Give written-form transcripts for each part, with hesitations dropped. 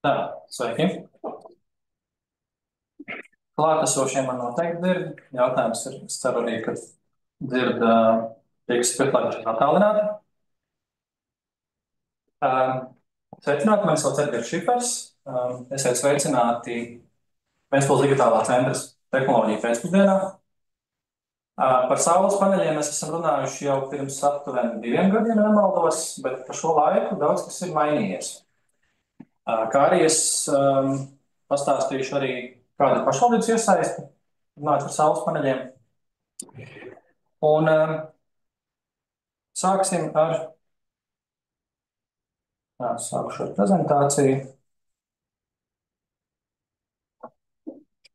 Tā, sveiki. Klātesošiem man noteikti dzird. Jautājums ir, es ceru arī, ka dzird tiks pieslēgti attālināti. Sveicināti, mani sauc Edgars Šifers. Esiet sveicināti Ventspils Digitālā centras tehnoloģija pēcpusdienā. Par saules paneļiem mēs esam runājuši jau pirms aptuveni 2 gadiem, ja nemaldos, bet par šo laiku daudz kas ir mainījies. Kā arī es pastāstīšu arī, kāda ir pašvaldības iesaisti, runājot par saules paneļiem. Un sāksim ar sākušu ar prezentāciju.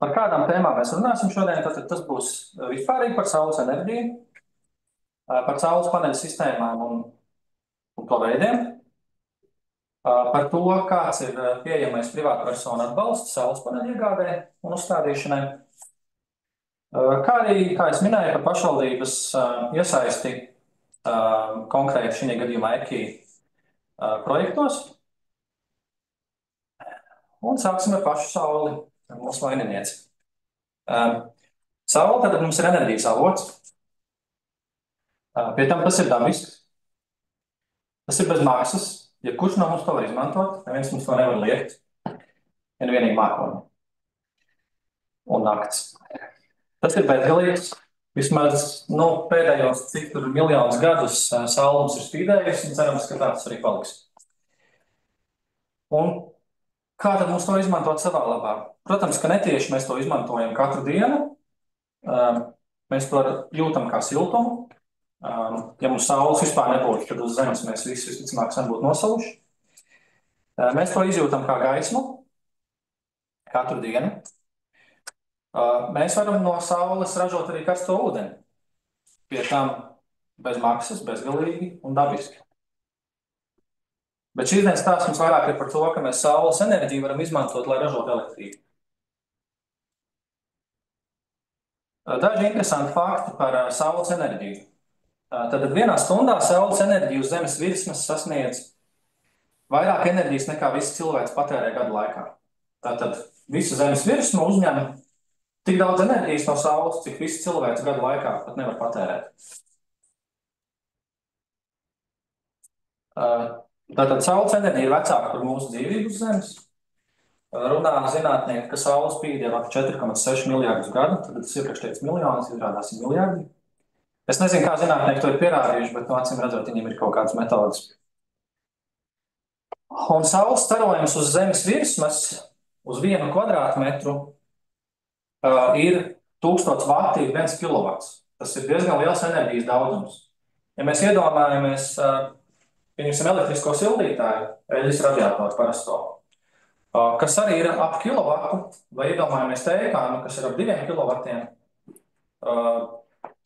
Par kādām tēmām mēs runāsim šodien, tad tas būs vispārīgi par saules enerģiju, par saules paneļu sistēmām un to veidiem, par to, kāds ir pieejamais privātpersonu atbalsts saules paneļu iegādē un uzstādīšanai, kā arī, kā es minēju, par pašvaldības iesaisti konkrēti šī gadījumā EKI projektos. Un sāksim ar pašu sauli, ar mūsu vaininieci. Saule tad mums ir enerģijas avots. Pie tam tas ir dabisks. Tas ir bez maksas. Ja kurš no mums to var izmantot, neviens mums to nevar liekt. Ja vienīgi mākoņi. Un nakts. Tas ir bezgalīgs. Vismaz pēdējos cik tur miljonus gadus saule mums ir spīdējusi un cerams, ka tāds arī paliks. Un kā tad mums to izmantot savā labā? Protams, ka netieši mēs to izmantojam katru dienu. Mēs to jūtam kā siltumu. Ja mums saules vispār nebūtu, tad uz zemes mēs visi visticamāk būtu nosaluši. Mēs to izjūtam kā gaismu katru dienu. Mēs varam no saules ražot arī karsto ūdeni. Pie tam bez maksas, bezgalīgi un dabiski. Bet šīs dienas stāsts mums vairāk ir par to, ka mēs saules enerģiju varam izmantot, lai ražotu elektrību. Daži interesanti fakti par saules enerģiju. Tad vienā stundā saules enerģija uz zemes virsmas sasniedz vairāk enerģijas nekā viss cilvēks patērē gadu laikā. Tātad visu zemes virsmu uzņem tik daudz enerģijas no saules, cik viss cilvēks gadu laikā pat nevar patērēt. Tātad saules enerģija ir vecāka par mūsu dzīvību uz zemes. Runā zinātnieki, ka saule spīd jau ap 4,6 miljardus gadu, tad tas iepriekš teica miljonus, izrādās ir miljardi. Es nezinu, kā zinātnieki to ir pierādījuši, bet acīm redzot, viņiem ir kaut kādas metodas. Un saules starojums uz zemes virsmas uz 1 kvadrātmetru ir 1000 vati, 1 kilovats. Tas ir diezgan liels enerģijas daudzums. Ja mēs iedomājamies, pieņemsim elektrisko sildītāju, eļļas radiatoru parasto, kas arī ir ap kilovatu, vai iedomājamies tēkānu, kas ir ap 2 kilovatiem,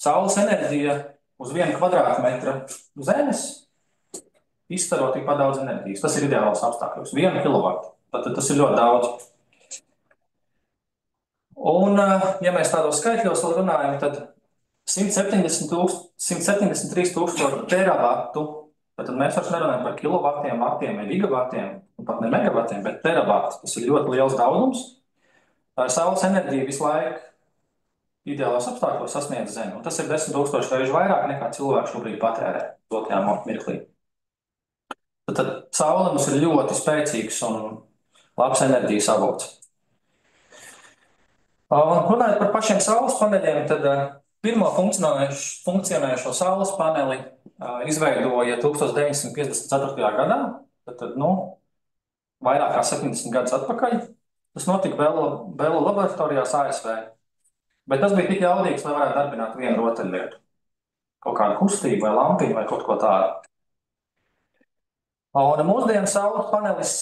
saules enerģija uz 1 kvadrātmetra zemes izstaro tikpat daudz enerģijas. Tas ir ideāls apstākļos. 1 kilovatu. Tad tas ir ļoti daudz. Un, ja mēs tādos skaitļos vēl runājam, tad 173 tūkstoši teravatu, tad mēs vairs nerunājam par kilovatiem, vatiem vai gigavatiem, un pat ne megavatiem, bet teravati. Tas ir ļoti liels daudzums. Saules enerģija visu laiku ideālos apstākļos sasniedz zemi. Un tas ir 10 000 reižu vairāk nekā cilvēks šobrīd patērē dotajā mirklī. Tad saule mums ir ļoti spēcīgs un labs enerģijas avots. Runājot par pašiem saules paneļiem, tad pirmo funkcionējušo saules paneli izveidoja 1954. gadā, tad vairāk kā 70 gadus atpakaļ. Tas notika Bela laboratorijās ASV. Bet tas bija tik jaudīgs, lai varētu darbināt vienu rotaļlietu. Kaut kādu kustību vai lampiņu vai kaut ko tādu. Un mūsdienu saules panelis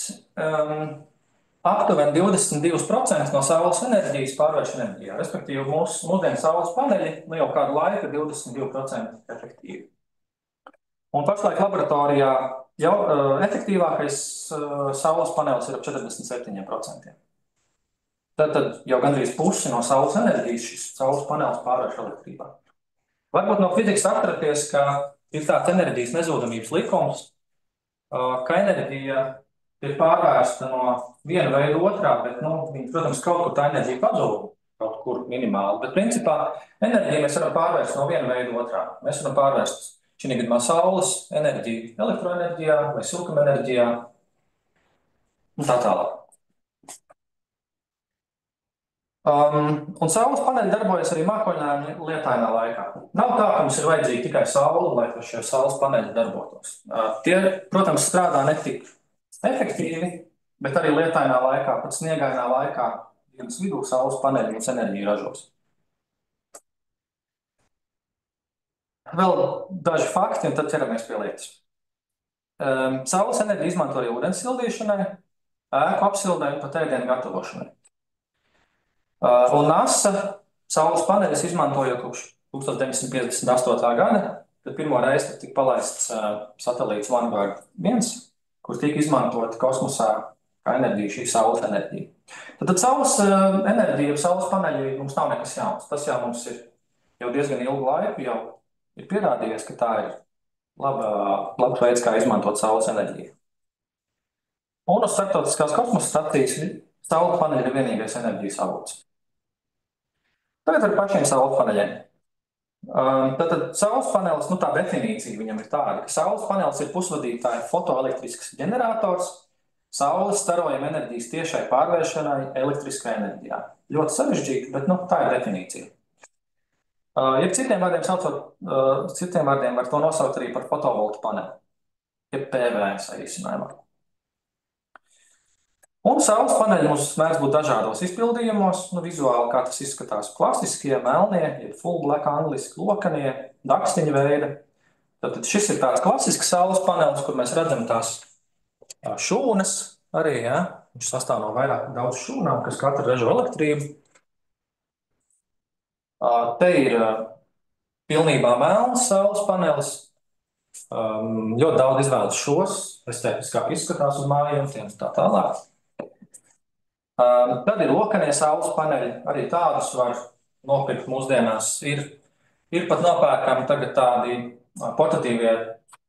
aptuveni 22% no saules enerģijas pārvērš enerģijā. Respektīvi, mūsdienu saules paneļi jau kādu laiku 22% efektīvi. Un pašlaik laboratorijā jau efektīvākais saules panelis ir ap 47%. Tad jau gandrīz pusi no saules enerģijas šis saules panelis pārvērš elektrībā. Varbūt no fizikas atceraties, ka ir tāds enerģijas nezūdamības likums, ka enerģija tiek pārvērsta no viena veida otrā, bet, viņi, protams, kaut kur tā enerģija pazūd, kaut kur minimāli. Bet, principā, enerģiju mēs varam pārvērst no viena veida otrā. Mēs varam pārvērst šī gadījumā saules enerģiju elektroenerģijā vai siltumenerģijā un tā tālāk. Un saules paneļi darbojas arī mākoņdēļ lietainā laikā. Nav tā, ka mums ir vajadzīga tikai saule, lai šie saules paneļi darbotos. Tie, protams, strādā ne tik efektīvi, bet arī lietainā laikā, pat sniegainā laikā, dienas vidū saules paneļi mums enerģiju ražos. Vēl daži fakti, un tad ķeramies pie lietas. Saules enerģiju izmanto arī ūdens sildīšanai, ēku apsildē un pat ēdienu gatavošanai. Un NASA saules paneļus izmantoja kopš 1958. gada, kad pirmo reizi tika palaists satelīts Vanguard 1, kur tika izmantota kosmosā kā enerģija, šī saules enerģija. Tad saules enerģija, saules paneļi mums nav nekas jauns. Tas jau mums ir jau diezgan ilgu laiku, jau ir pierādījies, ka tā ir labs veids, kā izmantot saules enerģiju. Un uz starptautiskās kosmosa stacijas saules paneļi ir vienīgais enerģijas avots. Tagad ar pašiem saules paneļiem. Tātad saules panelis, tā definīcija viņam ir tāda, ka saules panelis ir pusvadītāja fotoelektrisks ģenerators saules starojuma enerģijas tiešai pārvēršanai elektriskā enerģijā. Ļoti sarežģīti, bet tā ir definīcija. Jeb citiem vārdiem var to nosaukt arī par fotovoltu paneli, jeb PV saīsinājumā. Un saules paneļi mums mēdz būt dažādos izpildījumos, vizuāli, kā tas izskatās klasiskie, melnie, jeb full black angliski, lokanie, dakstiņa veida. Tātad šis ir tāds klasisks saules panelis, kur mēs redzam tās šūnas arī, ja? Viņš sastāv no daudz šūnām, kas katra ražo elektrību. Te ir pilnībā melns saules panelis. Ļoti daudz izvēlas šos, estētiskāk izskatās uz mājumiem, tā tālāk. Tad ir lokanie saules paneļi, arī tādus var nopirkt mūsdienās. Ir pat nopērkami tagad tādi portatīvie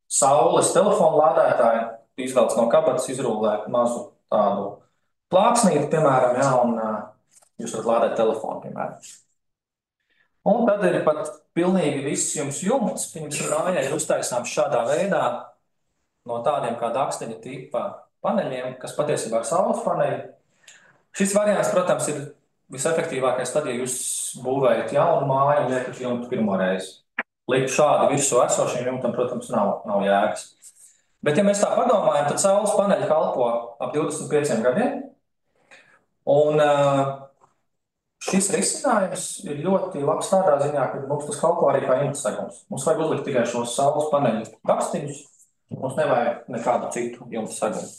saules telefonu lādētāji, izvelc no kabatas, izrullē mazu tādu plāksnīti, piemēram, ja, un jūs varat lādēt telefonu, piemēram. Un tad ir pat pilnīgi viss jumts, pirms mājai ir uztaisāms šādā veidā no tādiem kā daksteņa tipa paneļiem, kas patiesībā ir saules paneļi. Šis variants, protams, ir visefektīvākais tad, ja jūs būvējat jaunu māju un liekat jumtu pirmo reizi. Likt šādi virsū esošiem jumtam, protams, nav jēgas. Bet, ja mēs tā padomājam, tad saules paneļi kalpo ap 25 gadiem. Un šis risinājums ir ļoti labs tādā ziņā, ka mums tas kalpo arī kā jumtsegums. Mums vajag uzlikt tikai šos saules paneļu dakstiņus, mums nevajag nekādu citu jumtsegumu.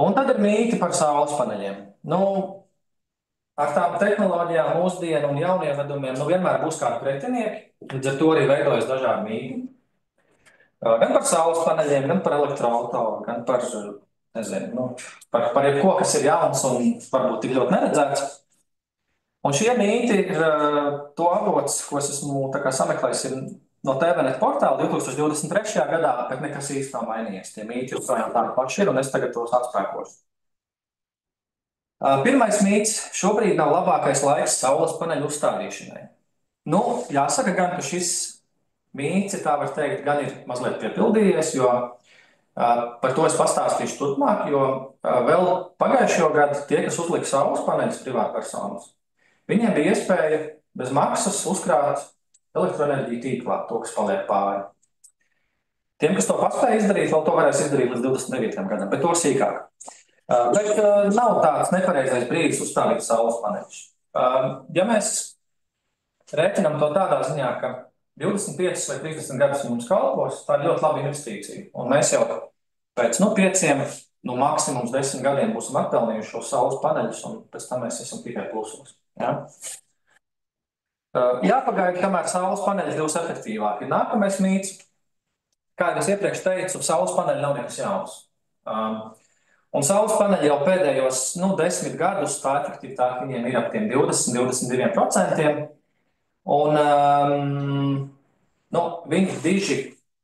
Un tad ir mīti par saules paneļiem. Ar tām tehnoloģijām mūsdienu un jaunievedumiem vienmēr būs kādi pretinieki, līdz ar to arī veidojas dažādi mīti. Gan par saules paneļiem, gan par elektroauto, gan par, par jebko, kas ir jauns un varbūt tik ļoti neredzēts. Un šie mīti ir to avots, ko es esmu sameklējis, ir no TVNet portāla 2023. gadā, bet nekas īsti nav mainījies. Tie mīti joprojām tādi paši ir, un es tagad tos atspēkošu. Pirmais mīts – šobrīd nav labākais laiks saules paneļu uzstādīšanai. Jāsaka gan, ka šis mīts, tā var teikt, gan ir mazliet piepildījies, jo par to es pastāstīšu turpmāk, jo vēl pagājušo gadu tie, kas uzlika saules paneļus privātpersonas, viņiem bija iespēja bez maksas uzkrāt elektroenerģiju tīklā, to, kas paliek pāri. Tiem, kas to paspēja izdarīt, vēl to varēs izdarīt līdz 29. gadam, bet to sīkāk. Bet nav tāds nepareizais brīdis uzstādīt saules paneļus. Ja mēs rēķinam to tādā ziņā, ka 25 vai 30 gadus mums kalpos, tā ir ļoti laba investīcija. Un mēs jau pēc 5, maksimums 10 gadiem būsim atpelnījuši šos saules paneļus, un pēc tam mēs esam tikai plusos. Ja? Jāpagaida, kamēr saules paneļi kļūs efektīvāki. Nākamais mīts, kā es iepriekš teicu, saules paneļi nav nekas jauns. Un saules paneļi jau pēdējos 10 gadus, tā efektivitāte viņiem ir ap tiem 20–22%. Un viņi diži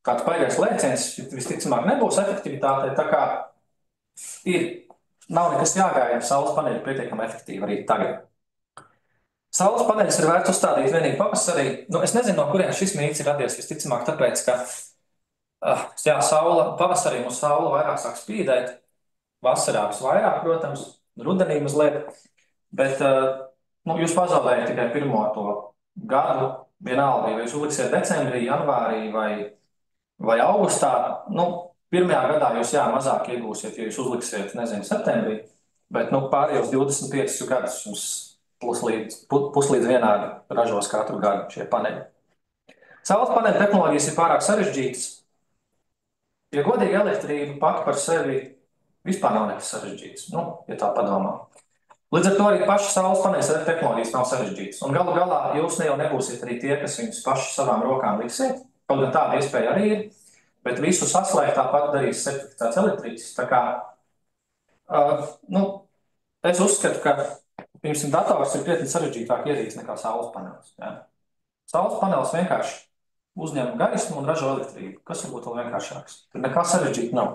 kāds baigais lēciens, visticamāk nebūs efektivitāte, tā kā nav nekas jāgaida, saules paneļi pietiekami efektīvi arī tagad. Saules paneļus ir vērts uzstādīt vienīgi pavasarī. Es nezinu, no kurienes šis mīts ir radies, visticamāk tāpēc, ka pavasarī mums saule vairāk sāk spīdēt, vasarā vairāk, protams, rudenī mazliet, bet jūs pazaudējat tikai pirmo to gadu, vienalga, ja jūs uzliksiet decembrī, janvārī vai augustā, pirmajā gadā jūs mazāk iegūsiet, ja jūs uzliksiet, septembrī, bet pārējos 25 gadus jums puslīdz vienādi ražos katru gadu šie paneļi. Saules paneļu tehnoloģijas ir pārāk sarežģītas. Ja godīgi, elektrība pati par sevi vispār nav nekas sarežģīts, ja tā padomā. Līdz ar to arī paši saules paneļu tehnoloģijas nav sarežģītas. Un galu galā jūs jau nebūsiet arī tie, kas viņus paši savām rokām liksiet. Kaut gan tāda iespēja arī ir, bet visu saslēgt tāpat darīs certificēts elektrīcis. Tā kā, es uzskatu, ka piemēram, dators ir krietni sarežģītāk ierīce nekā saules panelis. Ja? Saules panelis vienkārši uzņem gaismu un ražo elektrību. Kas varbūt vēl vienkāršāks? Tur nekā sarežģīta nav.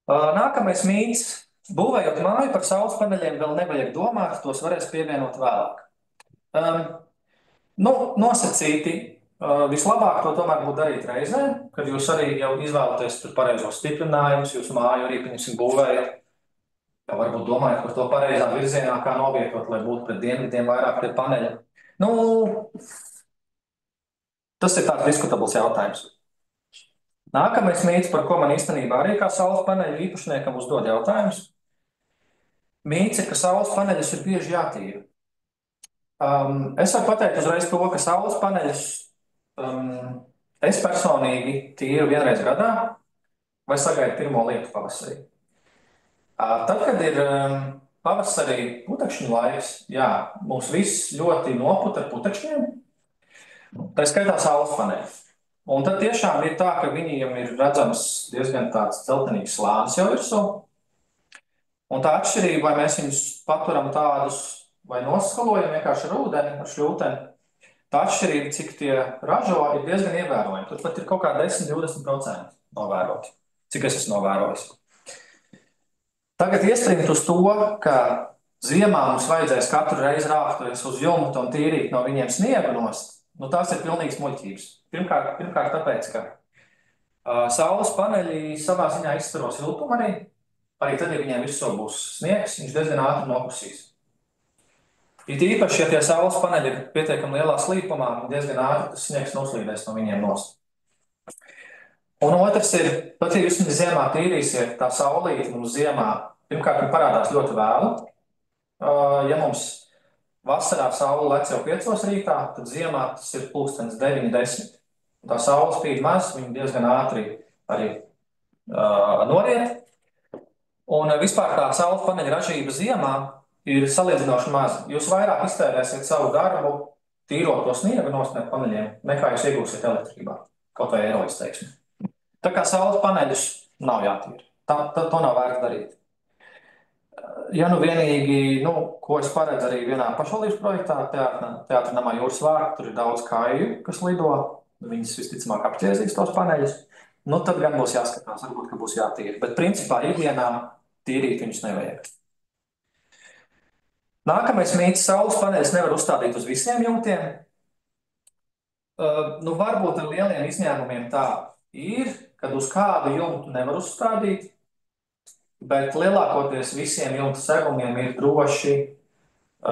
Nākamais mīts. Būvējot māju par saules paneļiem vēl nevajag domāt, tos varēs pievienot vēlāk. Nosacīti vislabāk to tomēr būtu darīt reizē, kad jūs arī jau izvēlaties tur pareizos stiprinājumus, jūsu māju arī, piemēram, būvējat. Ja varbūt domājat par to pareizā virzienā, kā novietot, lai būtu pret dienvidiem vairāk pret paneļa. Tas ir tāds diskutabls jautājums. Nākamais mīts, par ko man īstenībā arī kā saules paneļu īpašniekam uzdod jautājums. Mīts ir, ka saules paneļus ir bieži jātīra. Es varu pateikt uzreiz to, ka saules paneļus es personīgi tīru vienreiz gadā vai sagaidu pirmo lietu pavasarī. Tad, kad ir pavasarī putekšņu laiks, mums viss ļoti noputa ar putekšņiem, tā skaitā saules paneļi. Un tad tiešām ir tā, ka viņiem ir redzams diezgan tāds dzeltenīgs slānis jau virsū. Un tā atšķirība, vai mēs viņus paturam tādus vai noskalojam vienkārši ar ūdeni, ar šļūteni, tā atšķirība, cik tie ražo, ir diezgan ievērojama. Tur pat ir kaut kā 10–20% novēroti, cik es esmu novērojis. Tagad iestrīmt uz to, ka ziemā mums vajadzēs katru reizi rāpties uz jumta un tīrīt no viņiem sniegu nost, tās ir pilnīgas muļķības. Pirmkārt tāpēc, ka saules paneļi savā ziņā izstaro siltumu arī tad, ja viņiem virsū būs sniegs, viņš diezgan ātri nokusīs. It īpaši, ja tie saules paneļi ir pietiekami lielā slīpumā, diezgan ātri tas sniegs noslīdēs no viņiem nost. Un otrs ir, pat ja jūs ziemā tīrīsiet, tā saulīte mums ziemā, pirmkārt, viņa parādās ļoti vēlu. Ja mums vasarā saule lec jau 5 rītā, tad ziemā tas ir 9–10. Tā saule spīd maz, viņa diezgan ātri arī noriet. Un vispār tā saules paneļa ražība ziemā ir salīdzinoši maza. Jūs vairāk iztērēsiet savu darbu, tīrot to sniegu nost no paneļiem, nekā jūs iegūsiet elektrībā, kaut vai eiro izteiksmi. Tā kā saules paneļus nav jātīra. To nav vērts darīt. Ja vienīgi, ko es paredzu arī vienā pašvaldības projektā, Teātra namā Jūras vārta, tur ir daudz kāju, kas lido, viņas visticamāk apķēzīs tos paneļus, tad gan būs jāskatās, varbūt, ka būs jātīra. Bet principā ikdienā tīrīt viņus nevajag. Nākamais mīts, saules paneļus nevar uzstādīt uz visiem jumtiem. Varbūt ar lieliem izņēmumiem tā ir, kad uz kādu jumtu nevar uzstādīt, bet lielākoties visiem jumta segumiem ir droši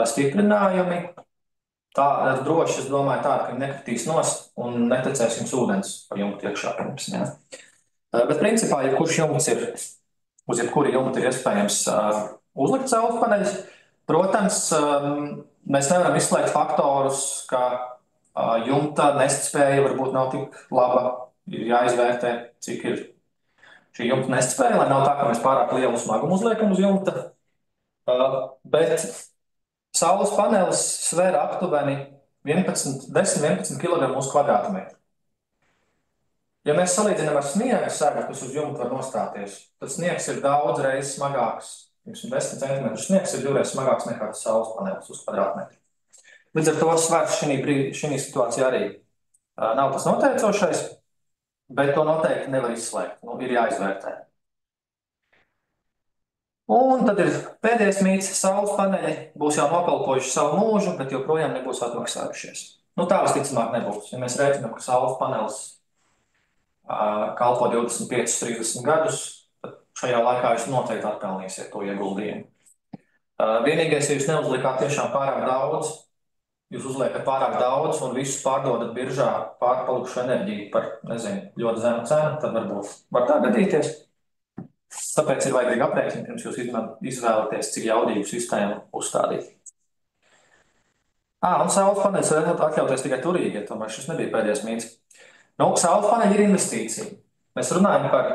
stiprinājumi. Droši, es domāju, tāda, ka nekritīs nost un netecēs jums ūdens par jumtu iekšā pirms. Ja? Bet principā, ja kurš jumts ir, uz jebkuri jumta ir iespējams uzlikt saules paneļus, protams, mēs nevaram izslēgt faktorus, ka jumta nestspēja varbūt nav tik laba, ir jāizvērtē, cik ir šī jumta nestspēja, lai nav tā, ka mēs pārāk lielu smagumu uzliekam uz jumta. Bet saules panelis sver aptuveni 10–11 kg uz kvadrātmetru. Ja mēs salīdzinām ar sniega segu, kas uz jumta var nostāties, tad sniegs ir daudz reizes smagāks. 10 cm sniegs ir 2 reizes smagāks nekā tas saules panelis uz kvadrātmetru. Līdz ar to svars šī situācijā arī Nav tas noteicošais, bet to noteikti nevar izslēgt. Nu, ir jāizvērtē. Un tad ir pēdējais mīts, saules paneļi būs jau nopelpojuši savu mūžu, bet joprojām nebūs atmaksājušies. Nu, tā visticamāk nebūs. Ja mēs rēķinām, ka saules panelis kalpo 25, 30 gadus, tad šajā laikā jūs noteikti atpelnīsiet to ieguldījumu. Vienīgais, ja jūs neuzliekāt tiešām pārāk daudz, jūs uzliekat pārāk daudz un visus pārdodat biržā pārpalikušu enerģiju par, nezinu, ļoti zemu cenu, tad varbūt var tā gadīties. Tāpēc ir vajadzīgi aprēķini, pirms jūs izvēlaties, cik jaudīgu sistēmu uzstādīt. Un saules paneļus var atļauties tikai turīgi, ja tomēr šis nebija pēdējais mīts. Nu, saules paneļi ir investīcija. Mēs runājam par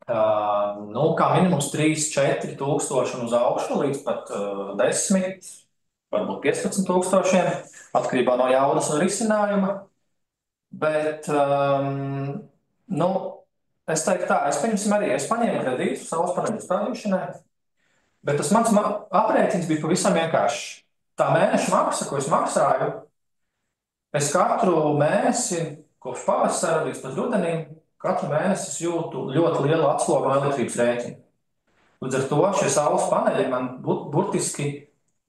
kā minimums 3-4 tūkstoši un uz augšu līdz pat 10, varbūt 15 tūkstošiem, atkarībā no jaudas un risinājuma. Bet, es teiktu tā, es paņēmu kredītu saules paneļu uzstādīšanai, bet tas mans aprēķins bija pavisam vienkāršs. Tā mēneša maksa, ko es maksāju, es katru mēnesi, kopš pavasara līdz pat rudenim, katru mēnesi es jūtu ļoti lielu atslogu no elektrības rēķina. Līdz ar to šie saules paneļi man burtiski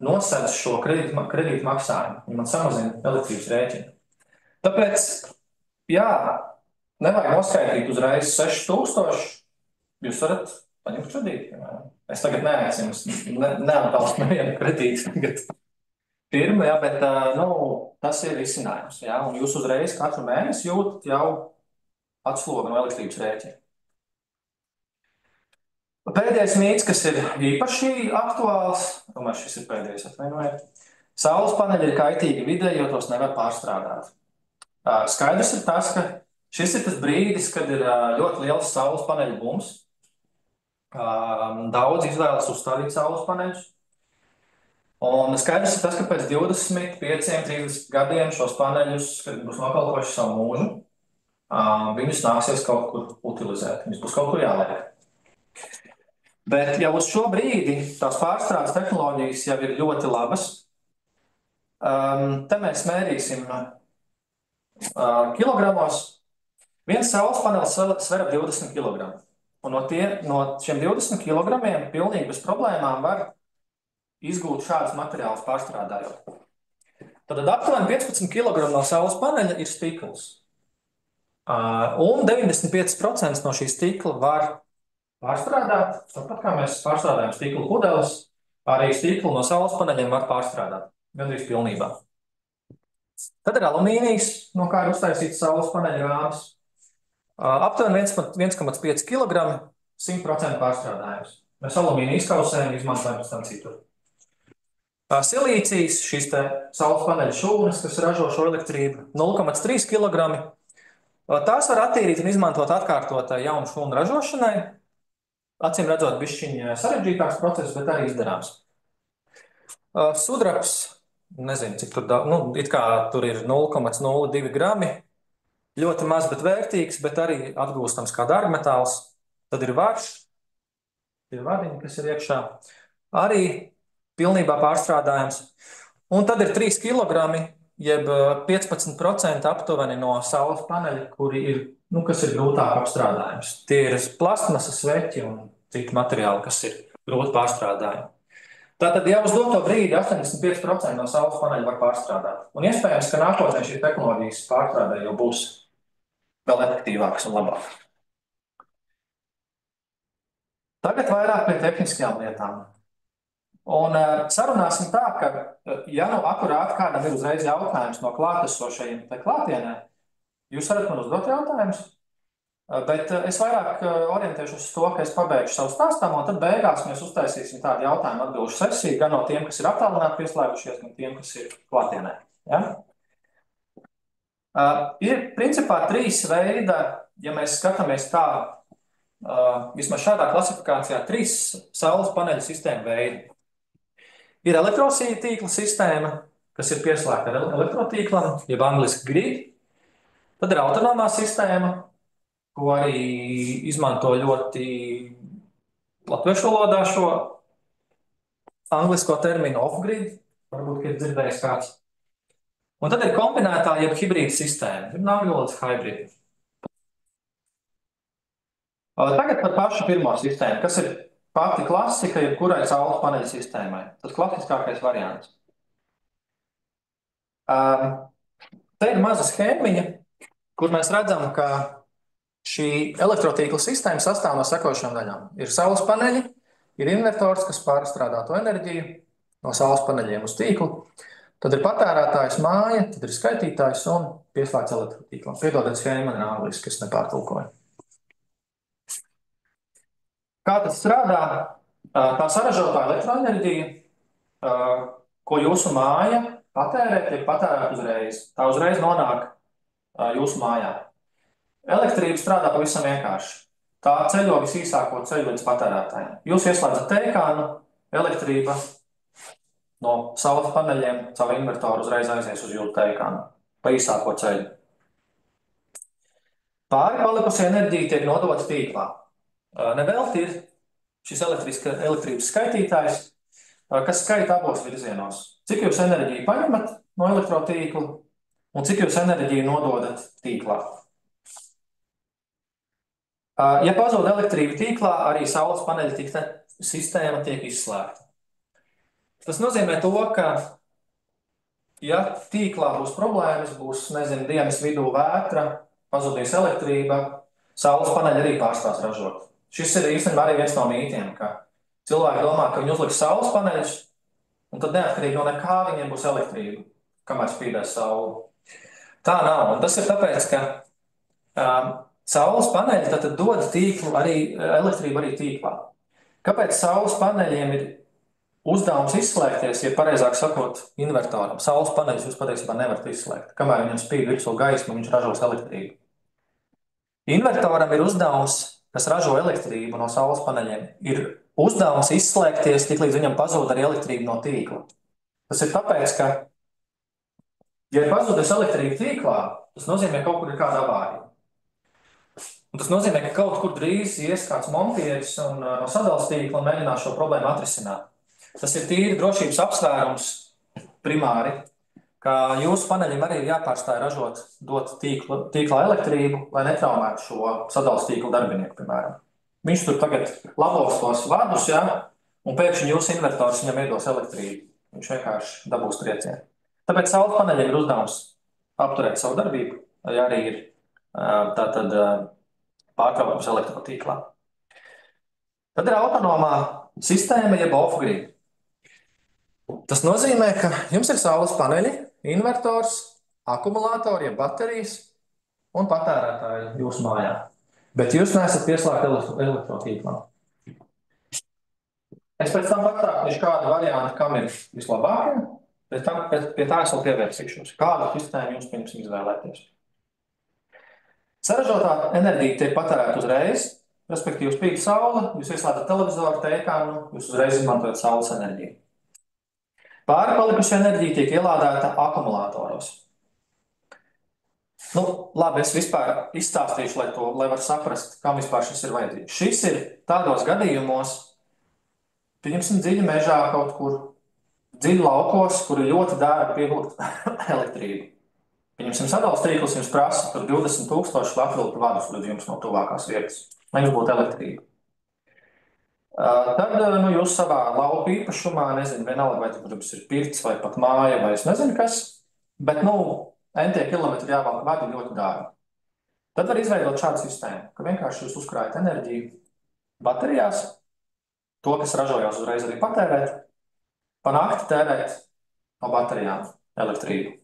nosedz šo kredītu maksājumu, un man samazina elektrības rēķinu. Tāpēc, nevajag noskaitīt uzreiz 6000, jūs varat paņemt kredītu. Es tagad neaicinu, neatbalstu nevienu kredītu tagad firmu, bet tas ir risinājums. Un jūs uzreiz katru mēnesi jūtat jau atslogu no elektrības rēķina. Pēdējais mīts, kas ir īpaši aktuāls, tomēr šis ir pēdējais, atvainojiet. Saules paneļi ir kaitīgi videi, jo tos nevar pārstrādāt. Skaidrs ir tas, ka šis ir tas brīdis, kad ir ļoti liels saules paneļu bums. Daudz izvēlas uzstādīt saules paneļus. Un skaidrs ir tas, ka pēc 25, 30 gadiem šos paneļus, kad būs nopelpojuši savu mūžu, viņus nāksies kaut kur utilizēt. Viņus būs kaut kur jāliek. Bet jau uz šo brīdi tās pārstrādes tehnoloģijas jau ir ļoti labas. Te mēs mērīsim kilogramos. Viens saules panelis sver 20 kg. Un no šiem 20 kg pilnīgi bez problēmām var izgūt šādus materiālus pārstrādājot. Tad aptuveni 15 kg no saules paneļa ir stikls. Un 95% no šī stikla var pārstrādāt. Tāpat kā mēs pārstrādājam stikla pudeles, arī stiklu no saules paneļiem var pārstrādāt. Gandrīz pilnībā. Tad ir alumīnijs, no kā ir uztaisīts saules paneļa rāmis. Aptuveni 1,5 kg, 100% pārstrādājums. Mēs alumīniju izkausējam, izmantojam pēc tam citur. Silīcijas, šīs te saules paneļa šūnas, kas ražo šo elektrību, 0,3 kg. Tās var attīrīt un izmantot atkārtot jaunu šūnu ražošanai. Acīm redzot, bišķiņ sarežģītāks process, bet arī izdarāms. Sudrabs, nezinu, cik tur it kā tur ir 0,02 grami. Ļoti maz, bet vērtīgs, bet arī atgūstams kā dārgmetāls. Tad ir varš, ir variņi, kas ir iekšā. Arī pilnībā pārstrādājams. Un tad ir 3 kg, jeb 15% aptuveni no saules paneļa, kuri ir, kas ir grūtāk apstrādājums. Tie ir plastmasas, sveķi un citi materiāli, kas ir grūti pārstrādājumi. Tātad jau uz doto brīdi 85% no saules paneļa var pārstrādāt. Un iespējams, ka nākotnē šī tehnoloģijas pārstrādē jau būs vēl efektīvāks un labāk. Tagad vairāk pie tehniskajām lietām. Un sarunāsim tā, ka, ja akurāti kādam ir uzreiz jautājums no klātesošajiem klātienē, jūs varat man uzdot jautājumus, bet es vairāk orientēšos uz to, ka es pabeigšu savu stāstāmu, un tad beigās mēs uztaisīsim tādu jautājumu atbilžu sesiju, gan no tiem, kas ir attālināti pieslēgušies, gan tiem, kas ir klātienē. Ja? Ir principā 3 veida, ja mēs skatāmies tā, vismaz šādā klasifikācijā, 3 saules paneļu sistēmu veidi. Ir elektrotīkla sistēma, kas ir pieslēgta ar elektrotīklam, jeb angliski grid. Tad ir autonomā sistēma, ko arī izmanto ļoti latviešu valodā šo anglisko terminu off-grid. Varbūt, ka ir dzirdējis kāds. Un tad ir kombinētā, jeb hibrīda sistēma. Ir nāvjolas hibrīda. Tagad par pašu pirmo sistēmu, kas ir pati klasika, jebkurai saules paneļa sistēmai. Tas klasiskākais variants. Te ir maza schēmiņa, kur mēs redzam, ka šī elektrotīkla sistēma sastāv no sekošām daļām. Ir saules paneļi, ir invertors, kas pārstrādā to enerģiju no saules paneļiem uz tīklu. Tad ir patērētājs māja, tad ir skaitītājs un pieslēgts elektrotīklam. Piedodiet, schēma man ir angliski, es nepārtulkoju. Kā tas strādā? Tā saražotā elektroenerģija, ko jūsu māja patērē, tiek patērēta uzreiz. Tā uzreiz nonāk jūsu mājā. Elektrība strādā pavisam vienkārši. Tā ceļo visīsāko ceļu līdz patērētājiem. Jūs ieslēdzat tēkānu, elektrība no saules paneļiem caur invertoru uzreiz aizies uz jūsu tēkānu pa īsāko ceļu. Pāri palikusi enerģija tiek nodota tīklā. Nevelti ir šis elektrības skaitītājs, kas skaita abos virzienos. Cik jūs enerģiju paņemat no elektrotīkla un cik jūs enerģiju nododat tīklā. Ja pazūd elektrība tīklā, arī saules paneļa sistēma tiek izslēgta. Tas nozīmē to, ka ja tīklā būs problēmas, būs, nezinu, dienas vidū vētra, pazudīs elektrība, saules paneļi arī pārstās ražot. Šis ir īstenībā arī viens no mītiem, ka cilvēki domā, ka viņi uzliks saules paneļus, un tad neatkarīgi no nekā viņiem būs elektrība, kamēr spīdēs saule. Tā nav, un tas ir tāpēc, ka saules paneļi tad dod tīklu elektrību arī tīklā. Kāpēc saules paneļiem ir uzdevums izslēgties, ja pareizāk sakot, invertoram? Saules paneļus jūs patiesībā nevarat izslēgt. Kamēr viņam spīd virsū gaismu, viņš ražos elektrību. Invertoram ir uzdevums, kas ražo elektrību no saules paneļiem, ir uzdevums izslēgties, tik līdz viņam pazūd arī elektrība no tīkla. Tas ir tāpēc, ka, ja ir pazudis elektrība tīklā, tas nozīmē, ka kaut kur ir kāda avārija. Un tas nozīmē, ka kaut kur drīz ies kāds montieris un no sadales tīkla un mēģinās šo problēmu atrisināt. Tas ir tīri drošības apsvērums primāri, ka jūsu paneļiem arī ir jāpārstāj ražot, dot tīklā elektrību, lai netraumētu šo sadales tīkla darbinieku, piemēram. Viņš tur tagad labos tos vadus, ja, un pēkšņi jūsu invertors viņam iedos elektrību. Viņš vienkārši dabūs triecienu. Tāpēc saules paneļiem ir uzdevums apturēt savu darbību, ja arī ir tātad pārtraukums elektrotīklā. Tad ir autonomā sistēma, jeb off-grid. Tas nozīmē, ka jums ir saules paneļi, invertors, akumulātori, jeb baterijas un patērētāji jūsu mājā. Bet jūs neesat pieslēgti elektrotīklam. Es pēc tam patākšu kādu variantu, kam ir vislabākie, bet pie tā es vēl pievērsīšos. Kādu sistēmu jūs pirms izvēlēties? Saražotā enerģija tiek patērēta uzreiz, respektīvi spīd saule, jūs ieslēdzat televizoru, tēkānu, jūs uzreiz izmantojat saules enerģiju. Pāri palikusi enerģija tiek ielādēta akumulātoros. Labi, es vispār izstāstīšu, lai var saprast, kam vispār šis ir vajadzīgs. Šis ir tādos gadījumos, pieņemsim dziļi mežā kaut kur, dziļi laukos, kur ir ļoti dārgi pievilkt elektrību. Pieņemsim sadales tīkls, jums prasa tur 20,000 atvilku vadus līdz jums no tuvākās vietas, lai jums būtu elektrība. Tad jūs savā lauku īpašumā, nezinu, vienalga, vai jums ir pirts vai pat māja, vai es nezinu kas, bet, entie kilometri jāvalk vadi ļoti dārgi. Tad var izveidot šādu sistēmu, ka vienkārši jūs uzkrājat enerģiju baterijās, to, kas ražojās uzreiz arī patērēt, pa nakti tērēt no baterijām elektrību.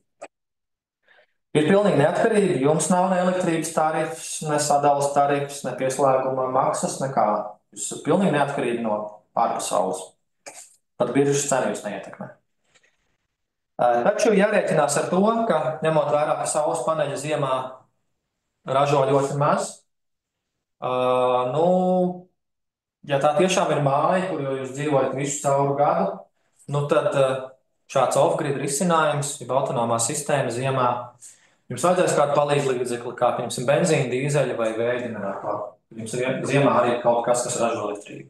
Ir pilnīgi neatkarīgi, jums nav ne elektrības tarifs, ne sadalas tarifs, ne pieslēguma maksas, nekā. Jūs esat pilnīgi neatkarīgi no ārpasaules. Pat biržas cena jūs neietekmē. Taču jārēķinās ar to, ka ņemot vērā, ka saules paneļa ziemā ražo ļoti maz, ja tā tiešām ir māja, kur jūs dzīvojat visu cauru gadu, tad šāds off-grid risinājums, ja autonomā sistēma ziemā, jums vajadzēs kādu palīdzību līdzekli, kā piemēram benzīna, dīzeļa vai vēja ģeneratoru. Jums ziemā arī ir kaut kas ražo elektrību.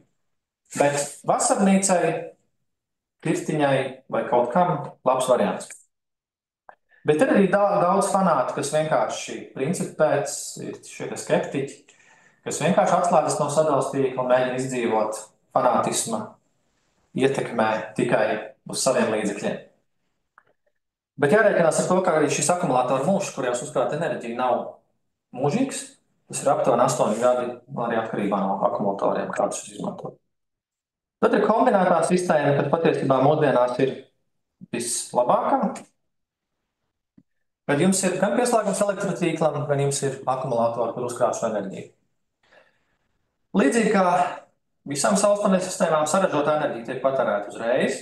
Bet vasarnīcai, pirtiņai vai kaut kam labs variants. Bet ir arī daudz fanātu, kas vienkārši principu pēc ir šie skeptiķi, kas vienkārši atslēdzas no sadalas tīkla un mēģina izdzīvot fanātisma ietekmē tikai uz saviem līdzekļiem. Bet jārēķinās ar to, ka arī šis akumulātoru mūžs, kur jau uzkrāt enerģija, nav mūžīgs. Tas ir aptuveni 8 gadi, arī atkarībā no akumulatoriem, kādus jūs izmantojat. Tad ir kombinētā sistēma, kad patiesībā mūsdienās ir vislabākā. Kad jums ir gan pieslēgums elektrotīklam, gan jums ir akumulātori, kur uzkrāt šo enerģiju. Līdzīgi kā visām saulespaneļu sistēmām, saražotā enerģija tiek patērēta uzreiz.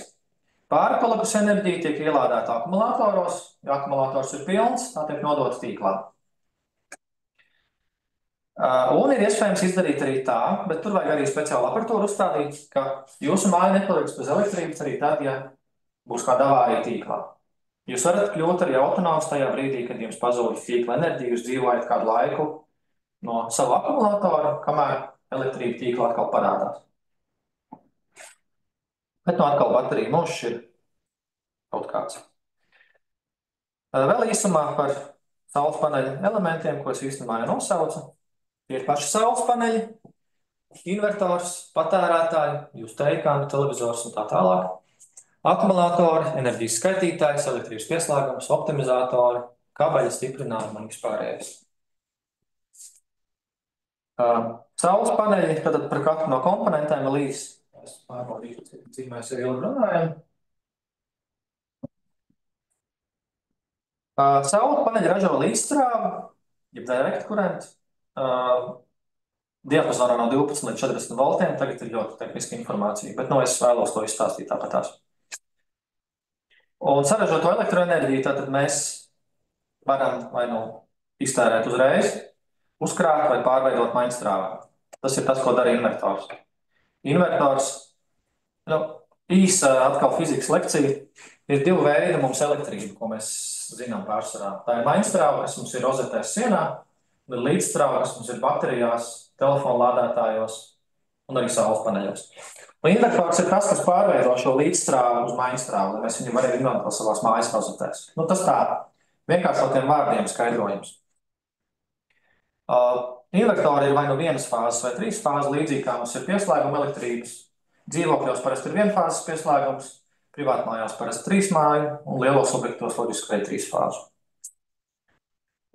Pārpalikusi enerģija tiek ielādēta akumulātoros. Ja akumulators ir pilns, tā tiek nodota tīklā. Un ir iespējams izdarīt arī tā, bet tur vajag arī speciālu aparatūru uzstādīt, ka jūsu māja nepaliks bez elektrības arī tad, ja būs kāda avārija tīklā. Jūs varat kļūt arī autonoms tajā brīdī, kad jums pazūd tīkla enerģija, jūs dzīvojat kādu laiku no savu akumulātoru, kamēr elektrība tīkla atkal parādās. Bet no atkal baterija mūžs ir kaut kāds. Vēl īsumā par saules paneļu elementiem, ko es īstenībā jau nosaucu. Tie ir paši saules paneļi, invertors, patērētāji, jūs teikāni, televizors un tā tālāk. Akumulātori, enerģijas skaitītājs, elektrības pieslēgums, optimizatori, kabeļa stiprinājumi un vispārējais. Saules paneļi, tad par katru no komponentiem līs. Es pārbaudīšu, cik mēs jau ilgi runājam. Saules paneļi ražo līdzstrāvu, jeb direct current, diapazonā no 12 līdz 40 voltiem. Tagad ir ļoti tehniska informācija, bet es vēlos to izstāstīt tāpatās. Un saražoto elektroenerģiju tātad mēs varam vai nu iztērēt uzreiz, uzkrāt vai pārveidot mainstrāvā. Tas ir tas, ko dara invertors. Invertors, īsa atkal fizikas lekcija, ir 2 veidi mums elektrība, ko mēs zinām pārsvarā. Tā ir mainstrāva, kas mums ir rozetēs sienā, un ir līdzstrāva, kas mums ir baterijās, telefonu lādētājos un arī saules paneļos. Un invertors ir tas, kas pārveido šo līdzstrāvu uz mainstrāvu, lai mēs viņu varētu izmantot savās mājas rozetēs. Tas tā vienkāršotiem vārdiem skaidrojums. Invertori ir vai nu 1 fāzes vai 3 fāzes, līdzīgi kā mums ir pieslēguma elektrības. Dzīvokļos parasti ir 1 fāzes pieslēgums, privātmājās parasti 3 māju un lielos objektos loģiski vai 3 fāzu.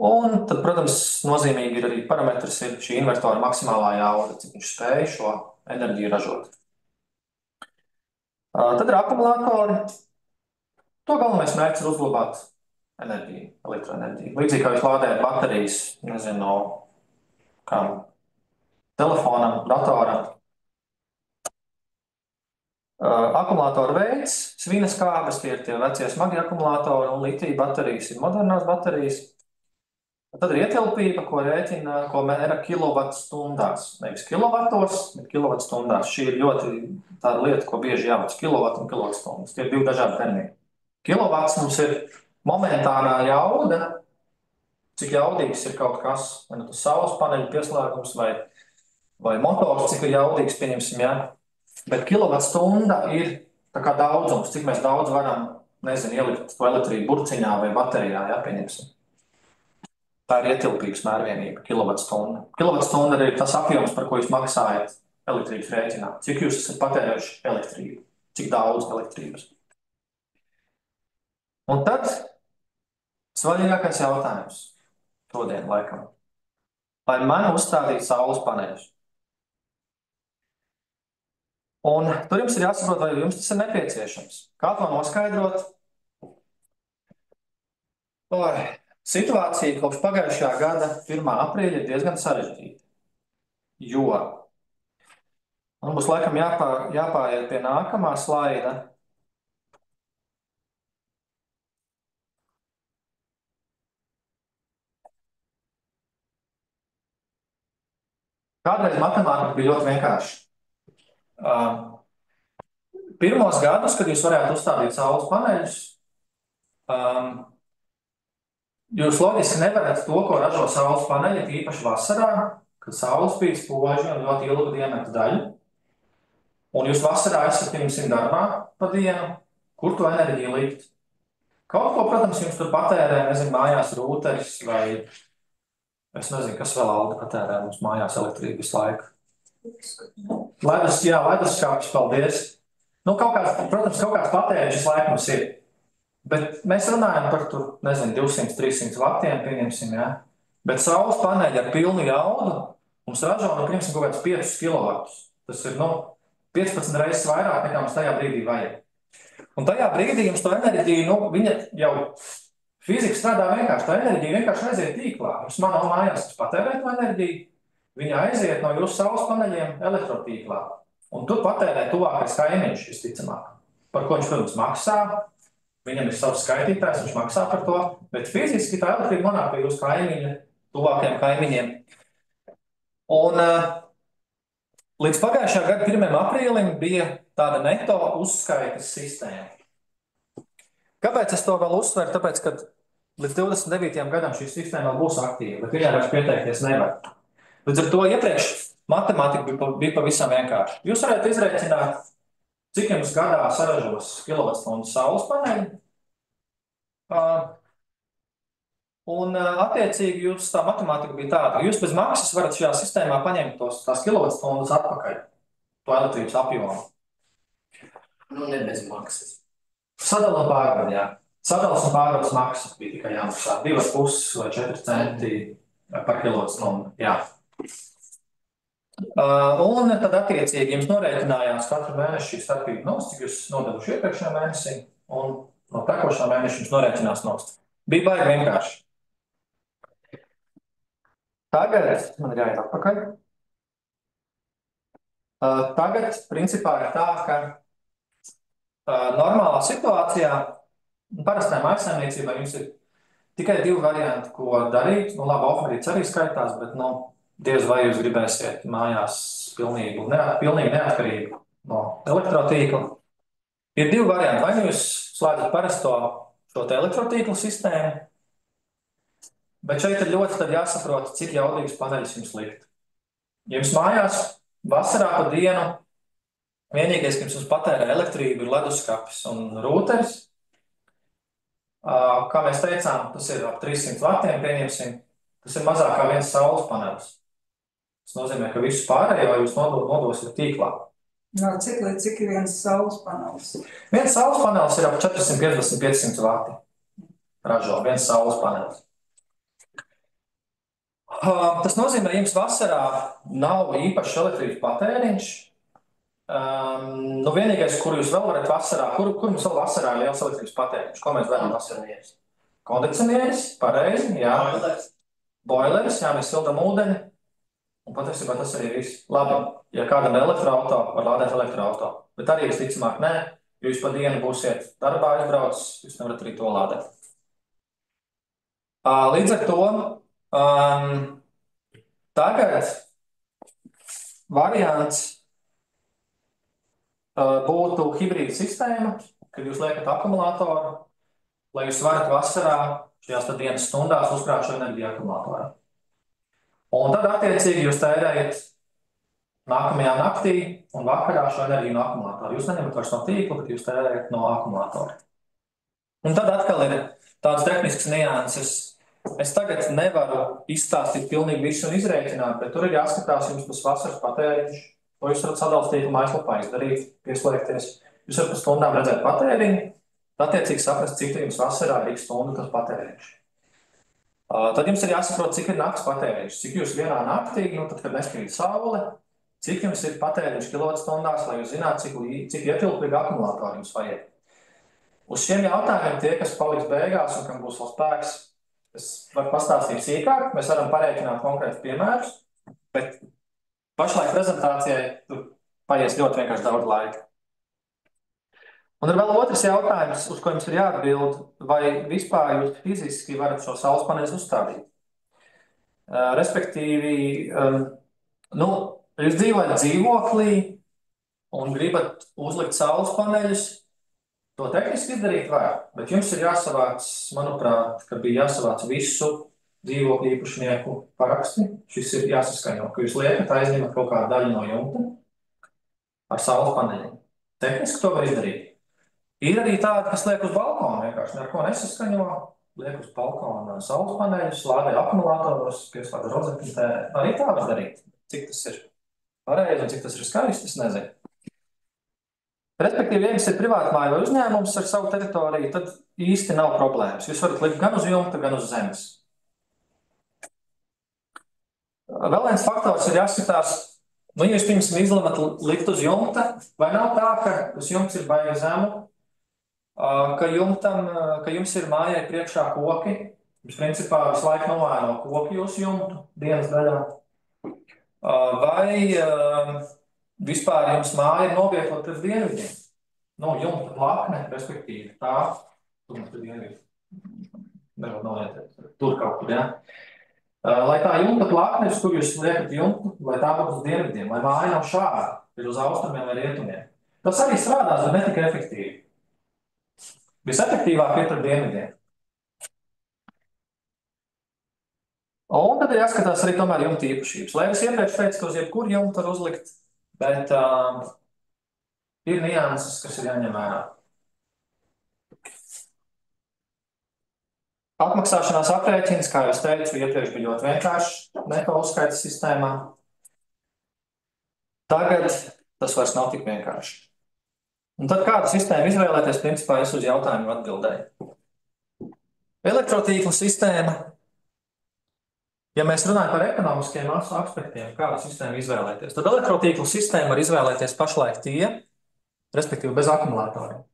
Un tad, protams, nozīmīgi ir arī parametrs ir šī invertora maksimālā jauda, cik viņš spēj šo enerģiju ražot. Tad ir akumulātori. To galvenais mērķis ir uzglabāt enerģiju, elektroenerģiju. Līdzīgi kā jūs lādējat baterijas, nezinu, kam, telefonam, datoram. Akumulātoru veids, svinas kābes, tie ir tie vecie smagi akumulātori, un litija baterijas ir modernās baterijas. Tad ir ietilpība, ko rēķina, ko mēra kilovatstundās. Nevis kilovatos, bet kilovatstundās. Šī ir ļoti tāda lieta, ko bieži jāvats kilovati un kilovatstundas. Tie ir 2 dažādi termini. Kilovats mums ir momentānā jauda, cik jaudīgs ir kaut kas, vai nu tas saules paneļu pieslēgums vai motors, cik ir jaudīgs, pieņemsim, jā. Bet kilovatstunda ir tā kā daudzums, cik mēs daudz varam, ielikt to elektrību burciņā vai baterijā, jā, pieņemsim. Tā ir ietilpības mērvienība, kilovatstunda. Kilovatstunda ir tas apjoms, par ko jūs maksājat elektrības rēķinā. Cik jūs esat patērējuši elektrību, cik daudz elektrības. Un tad svarīgākais jautājums šodien laikam. Vai man uzstādīt saules paneļus? Un tur jums ir jāsaprot, vai jums tas ir nepieciešams. Kā to noskaidrot? Situācija kopš pagājušā gada 1. aprīļa ir diezgan sarežģīta, jo man būs laikam jāpāiet pie nākamā slaida. Kādreiz matemātika bija ļoti vienkārša. Pirmos gadus, kad jūs varētu uzstādīt saules paneļus, jūs loģiski nevarat to, ko ražo saules paneļi, īpaši vasarā, kad saules spīd spoži un ļoti ilgu diennakts daļu. Un jūs vasarā esat, pieņemsim, darbā pa dienu, kur to enerģiju likt? Kaut ko, protams, jums tur patērē, nezinu, mājās rūteris vai es nezinu, kas vēl Alda patērē mums mājās elektrību visu laiku. Leduskapis, paldies. Nu, protams, kaut kāds patēriņš visu laiku mums ir. Bet mēs runājam par tur, nezinu, 200-300 vatiem, pieņemsim, jā. Bet saules paneļi ar pilnu jaudu mums ražo, nu, piemēram, kaut kāds 5 kilovatus. Tas ir, 15 reizes vairāk nekā mums tajā brīdī vajag. Un tajā brīdī jums to enerģiju, viņa jau fizika strādā vienkārši. Tā enerģija vienkārši aiziet tīklā. Jums manā mājās patērē to enerģiju, viņa aiziet no jūsu saules paneļiem elektrotīklā. Un tur patērē tuvākais kaimiņš, visticamāk. Par ko viņš, protams, maksā. Viņam ir savs skaitītājs, viņš maksā par to, bet fiziski tā elektrība nonāk pie jūsu kaimiņa, tuvākajiem kaimiņiem. Un līdz pagājušā gada 1. aprīlim bija tāda neto uzskaites sistēma. Kāpēc es to vēl uzsveru? Tāpēc, ka līdz 29. gadam šī sistēma vēl būs aktīva, bet viņai vairs pieteikties nevar. Līdz ar to iepriekš matemātika bija pavisam vienkārši. Jūs varētu izrēķināt, cik jums gadā saražos kilovatstundu saules paneļi. Un attiecīgi jūs tā matemātika bija tāda, ka jūs bez maksas varat šajā sistēmā paņemt tās kilovatstundas atpakaļ, to elektrības apjomu. Nu, ne bez maksas. Sadala un pārvada, jā. Sadalas un pārvadas maksas bija tikai jāmaksā 2,5 vai 4 centi par kilovatstundu, jā. Un tad attiecīgi jums norēķinājās katru mēnešu šī starpība nost, cik jūs nodevuši iepriekšējā mēnesī, un no tekošā mēneša jums norēķinās nost. Bija baigi vienkārši. Tagad, man ir jāiet atpakaļ. Tagad, principā, ir tā, ka normālā situācijā, parastajā mājsaimniecībā jums ir tikai 2 varianti, ko darīt. Nu, labi, off-grids arī skaitās, bet, diez vai jūs gribēsiet mājās pilnīgi neatkarību no elektrotīkla. Ir 2 varianti. Vai nu jūs slēdzat parasto šo te elektrotīklu sistēmu, bet šeit ir ļoti tad jāsaprot, cik jaudīgas paneļus jums likt. Ja jums mājās vasarā pa dienu vienīgais, ka jums patērē elektrību, ir leduskapis un rūteris, kā mēs teicām, tas ir ap 300 vatiem, pieņemsim, tas ir mazāk kā viens saules panelis. Tas nozīmē, ka visu pārējo jūs nodosiet tīklā. No, cik ir viens saules panelis? Viens saules panelis ir ap 450-500 vati. Ražo viens saules panelis. Tas nozīmē, ka jums vasarā nav īpašs elektrības patēriņš. Vienīgais, kur jūs vēl varat vasarā, kur mums vēl vasarā ir liels elektrības patēriņš? Ko mēs darām vasarā? Kondicionieris, pareizi, jā. Boileris, jā, mēs sildam ūdeni. Un patiesībā tas arī viss. Labi, ja kādam elektroauto, var lādēt elektroauto. Bet arī visticamāk nē, jo jūs pa dienu būsiet darbā aizbraucis, jūs nevarat arī to lādēt. Līdz ar to tagad variants būtu hibrīda sistēma, kad jūs liekat akumulātoru, lai jūs varat vasarā šajās dienas stundās uzkrāt šo enerģiju akumulātorā. Un tad attiecīgi jūs tērējat nākamajā naktī un vakarā šo enerģiju no akumulātora. Jūs neņemat vairs no tīkla, bet jūs tērējat no akumulātora. Un tad atkal ir tādas tehniskas nianses. Es tagad nevaru izstāstīt pilnīgi visu un izrēķināt, bet tur ir jāskatās jums tas vasaras patēriņš. To jūs varat sadalīt tīkla mājaslapā izdarīt, pieslēgties. Jūs varat pa stundām redzēt patēriņu, attiecīgi saprast, cik jums vasarā ir stundu tas patēriņš. Tad jums ir jāsaprot, cik ir nakts patēriņš, cik jūs vienā naktī, tad, kad neskrīt saule, cik jums ir patēriņš kilovatstundās, lai jūs zinātu, cik ietilpīgi akumulātori jums vajag. Uz šiem jautājumiem tie, kas paliks beigās un kam būs vēl spēks, es varu pastāstīt sīkāk, mēs varam pareiķināt konkrētus piemērus, bet pašlaik prezentācijai tur paies ļoti vienkārši daudz laika. Un ir vēl otrs jautājums, uz ko jums ir jāatbild, vai vispār jūs fiziski varat šo saules paneļus uzstādīt. Respektīvi, jūs dzīvojat dzīvoklī un gribat uzlikt saules paneļus, to tehniski izdarīt var, bet jums ir jāsavāc, manuprāt, ka bija jāsavāc visu dzīvokļu īpašnieku paraksti. Šis ir jāsaskaņo, ka jūs liekat aizņemat kaut kādu daļu no jumta ar saules paneļiem. Tehniski to var izdarīt. Ir arī tādi, kas liek uz balkonu, vienkārši neko nesaskaņo, liek uz balkonu saules paneļus, lādē akumulātoros, pieslēdz rozetē. Arī tā var darīt. Cik tas ir pareizi un cik tas ir skaisti, es nezinu. Respektīvi, ja jums ir privātmāja vai uzņēmums ar savu teritoriju, tad īsti nav problēmas. Jūs varat likt gan uz jumta, gan uz zemes. Vēl viens faktors ir jāskatās, ja jūs pirms izlemat likt uz jumta, vai nav tā, ka uz jumts ir baigi zemu, ka jums ir mājai priekšā koki, jums principā visu laiku noēno koki jūsu jumtu dienas daļā, vai vispār jums māja ir novietot pret dienvidiem. Jumta plakne, respektīvi, tā, tur kaut kur, ja. Lai tā jumta plakne, kur jūs liekat jumtu, lai tā būtu uz dienvidiem, lai māja nav šāda, ir uz austrumiem vai rietumiem. Tas arī strādās, bet ne tik efektīvi. Visefektīvāk ir pret dienvidiem. Un tad ir jāskatās arī tomēr jumta īpašības. Lai es iepriekš teicu, ka uz jebkuru jumtu var uzlikt, bet ir nianses, kas ir jāņem vērā. Atmaksāšanās aprēķins, kā jau es teicu, iepriekš bija ļoti vienkārši neto uzskaitas sistēmā. Tagad tas vairs nav tik vienkārši. Un tad kādu sistēmu izvēlēties, principā es uz jautājumu atbildēju. Elektrotīkla sistēma. Ja mēs runājam par ekonomiskiem aspektiem, kādu sistēmu izvēlēties, tad elektrotīklu sistēmu var izvēlēties pašlaik tie, respektīvi bez akumulatoriem.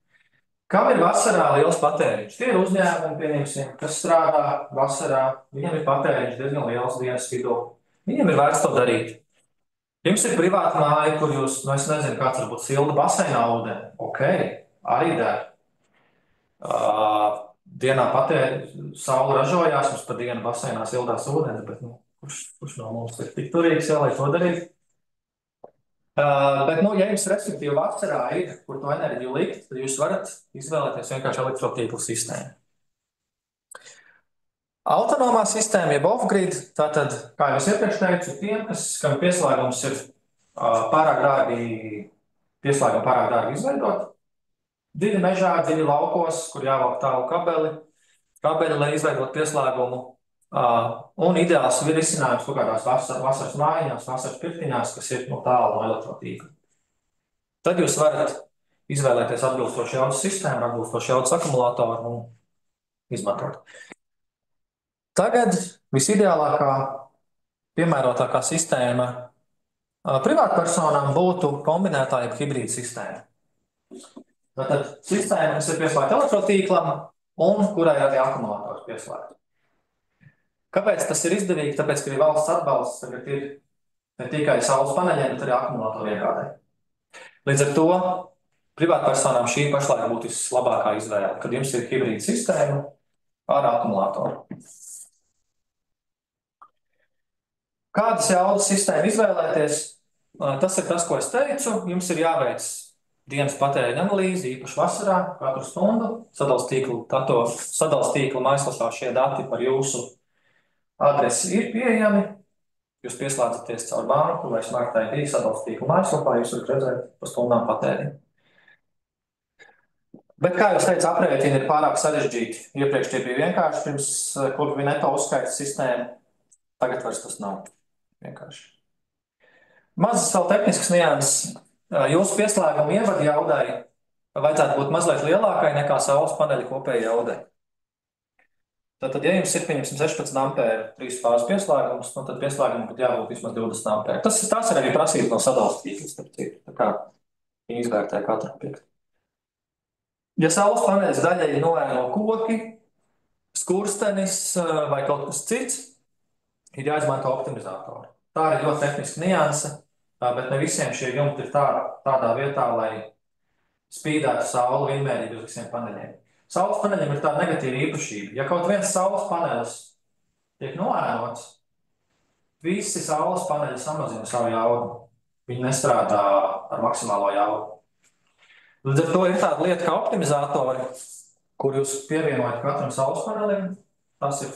Kam ir vasarā liels patēriņš? Tie ir uzņēmumi, pieņemsim, kas strādā vasarā, viņiem ir patēriņš diezgan liels dienas vidū. Viņiem ir vērts to darīt. Jums ir privāta māja, kur jūs, es nezinu, kāds varbūt silda baseinā ūdeni. Ok, arī der. Dienā saule ražojās, mums pa dienu baseinā sildās ūdens, bet kurš no mums ir tik turīgs, lai to darītu? Bet, ja jums respektīvi vasarā ir, kur to enerģiju likt, tad jūs varat izvēlēties vienkārši elektrotīklu sistēmu. Autonomā sistēma, jeb off-grid, tātad, kā jau es iepriekš teicu, tiem, kam pieslēgums ir pārāk dārgi izveidot, dziļi mežā, dziļi laukos, kur jāvelk tālu kabeli, lai izveidot pieslēgumu, un ideāls ir risinājums kaut kādās vasaras mājiņās, vasaras pirtiņās, kas ir tālu no elektrotīkla. Tad jūs varat izvēlēties atbilstoši jaudas sistēmu, atbilstoši jaudas akumulātoru un izmantot. Tagad visideālākā, piemērotākā sistēma privātpersonām būtu kombinētā jeb hibrīda sistēma. Tātad sistēma, kas ir pieslēgta elektrotīklam un kurai ir arī akumulators pieslēgts. Kāpēc tas ir izdevīgi? Tāpēc, ka valsts atbalsts tagad ir ne tikai saules paneļiem, bet arī akumulātoru iegādai. Līdz ar to privātpersonām šī pašlaik būtu vislabākā izvēle, kad jums ir hibrīda sistēma ar akumulātoru. Kādas jaudas sistēmu izvēlēties? Tas ir tas, ko es teicu. Jums ir jāveic dienas patēriņa analīze, īpaši vasarā, katru stundu. Sadals tīkla mājaslapā šie dati par jūsu adresi ir pieejami. Jūs pieslēdzaties caur banku vai Smart ID sadals tīkla mājaslapā, jūs varat redzēt pa stundām patēriņu. Bet, kā jūs teicu, aprēķini ir pārāk sarežģīti. Iepriekš tie bija vienkārši pirms kurvi neto uzskaitas sistēma. Tagad vairs tas nav vienkārši. Mazas vēl tehniskas nianses. Jūsu pieslēguma ievada jaudai vajadzētu būt mazliet lielākai nekā saules paneļa kopēja jaudai. Tātad, ja jums ir, pieņemsim, 16 ampēru 3 fāzes pieslēgums, tad pieslēgumam būtu jābūt vismaz 20 ampēru. Tas ir arī prasība no sadales tīkla, starp citu. Tā kā viņi izvērtē katru objektu. Ja saules paneļas daļai noēno koki, skurstenis vai kaut kas cits, ir jāizmanto optimizatori. Tā ir ļoti tehniska nianse, bet ne visiem šie jumti ir tādā vietā, lai spīdētu sauli vienmērīgi uz visiem paneļiem. Saules paneļiem ir tāda negatīva īpašība. Ja kaut viens saules panelis tiek noēnots, visi saules paneļi samazina savu jaudu. Viņi nestrādā ar maksimālo jaudu. Līdz ar to ir tāda lieta kā optimizatori, kur jūs pievienojat katram saules panelim. Tas ir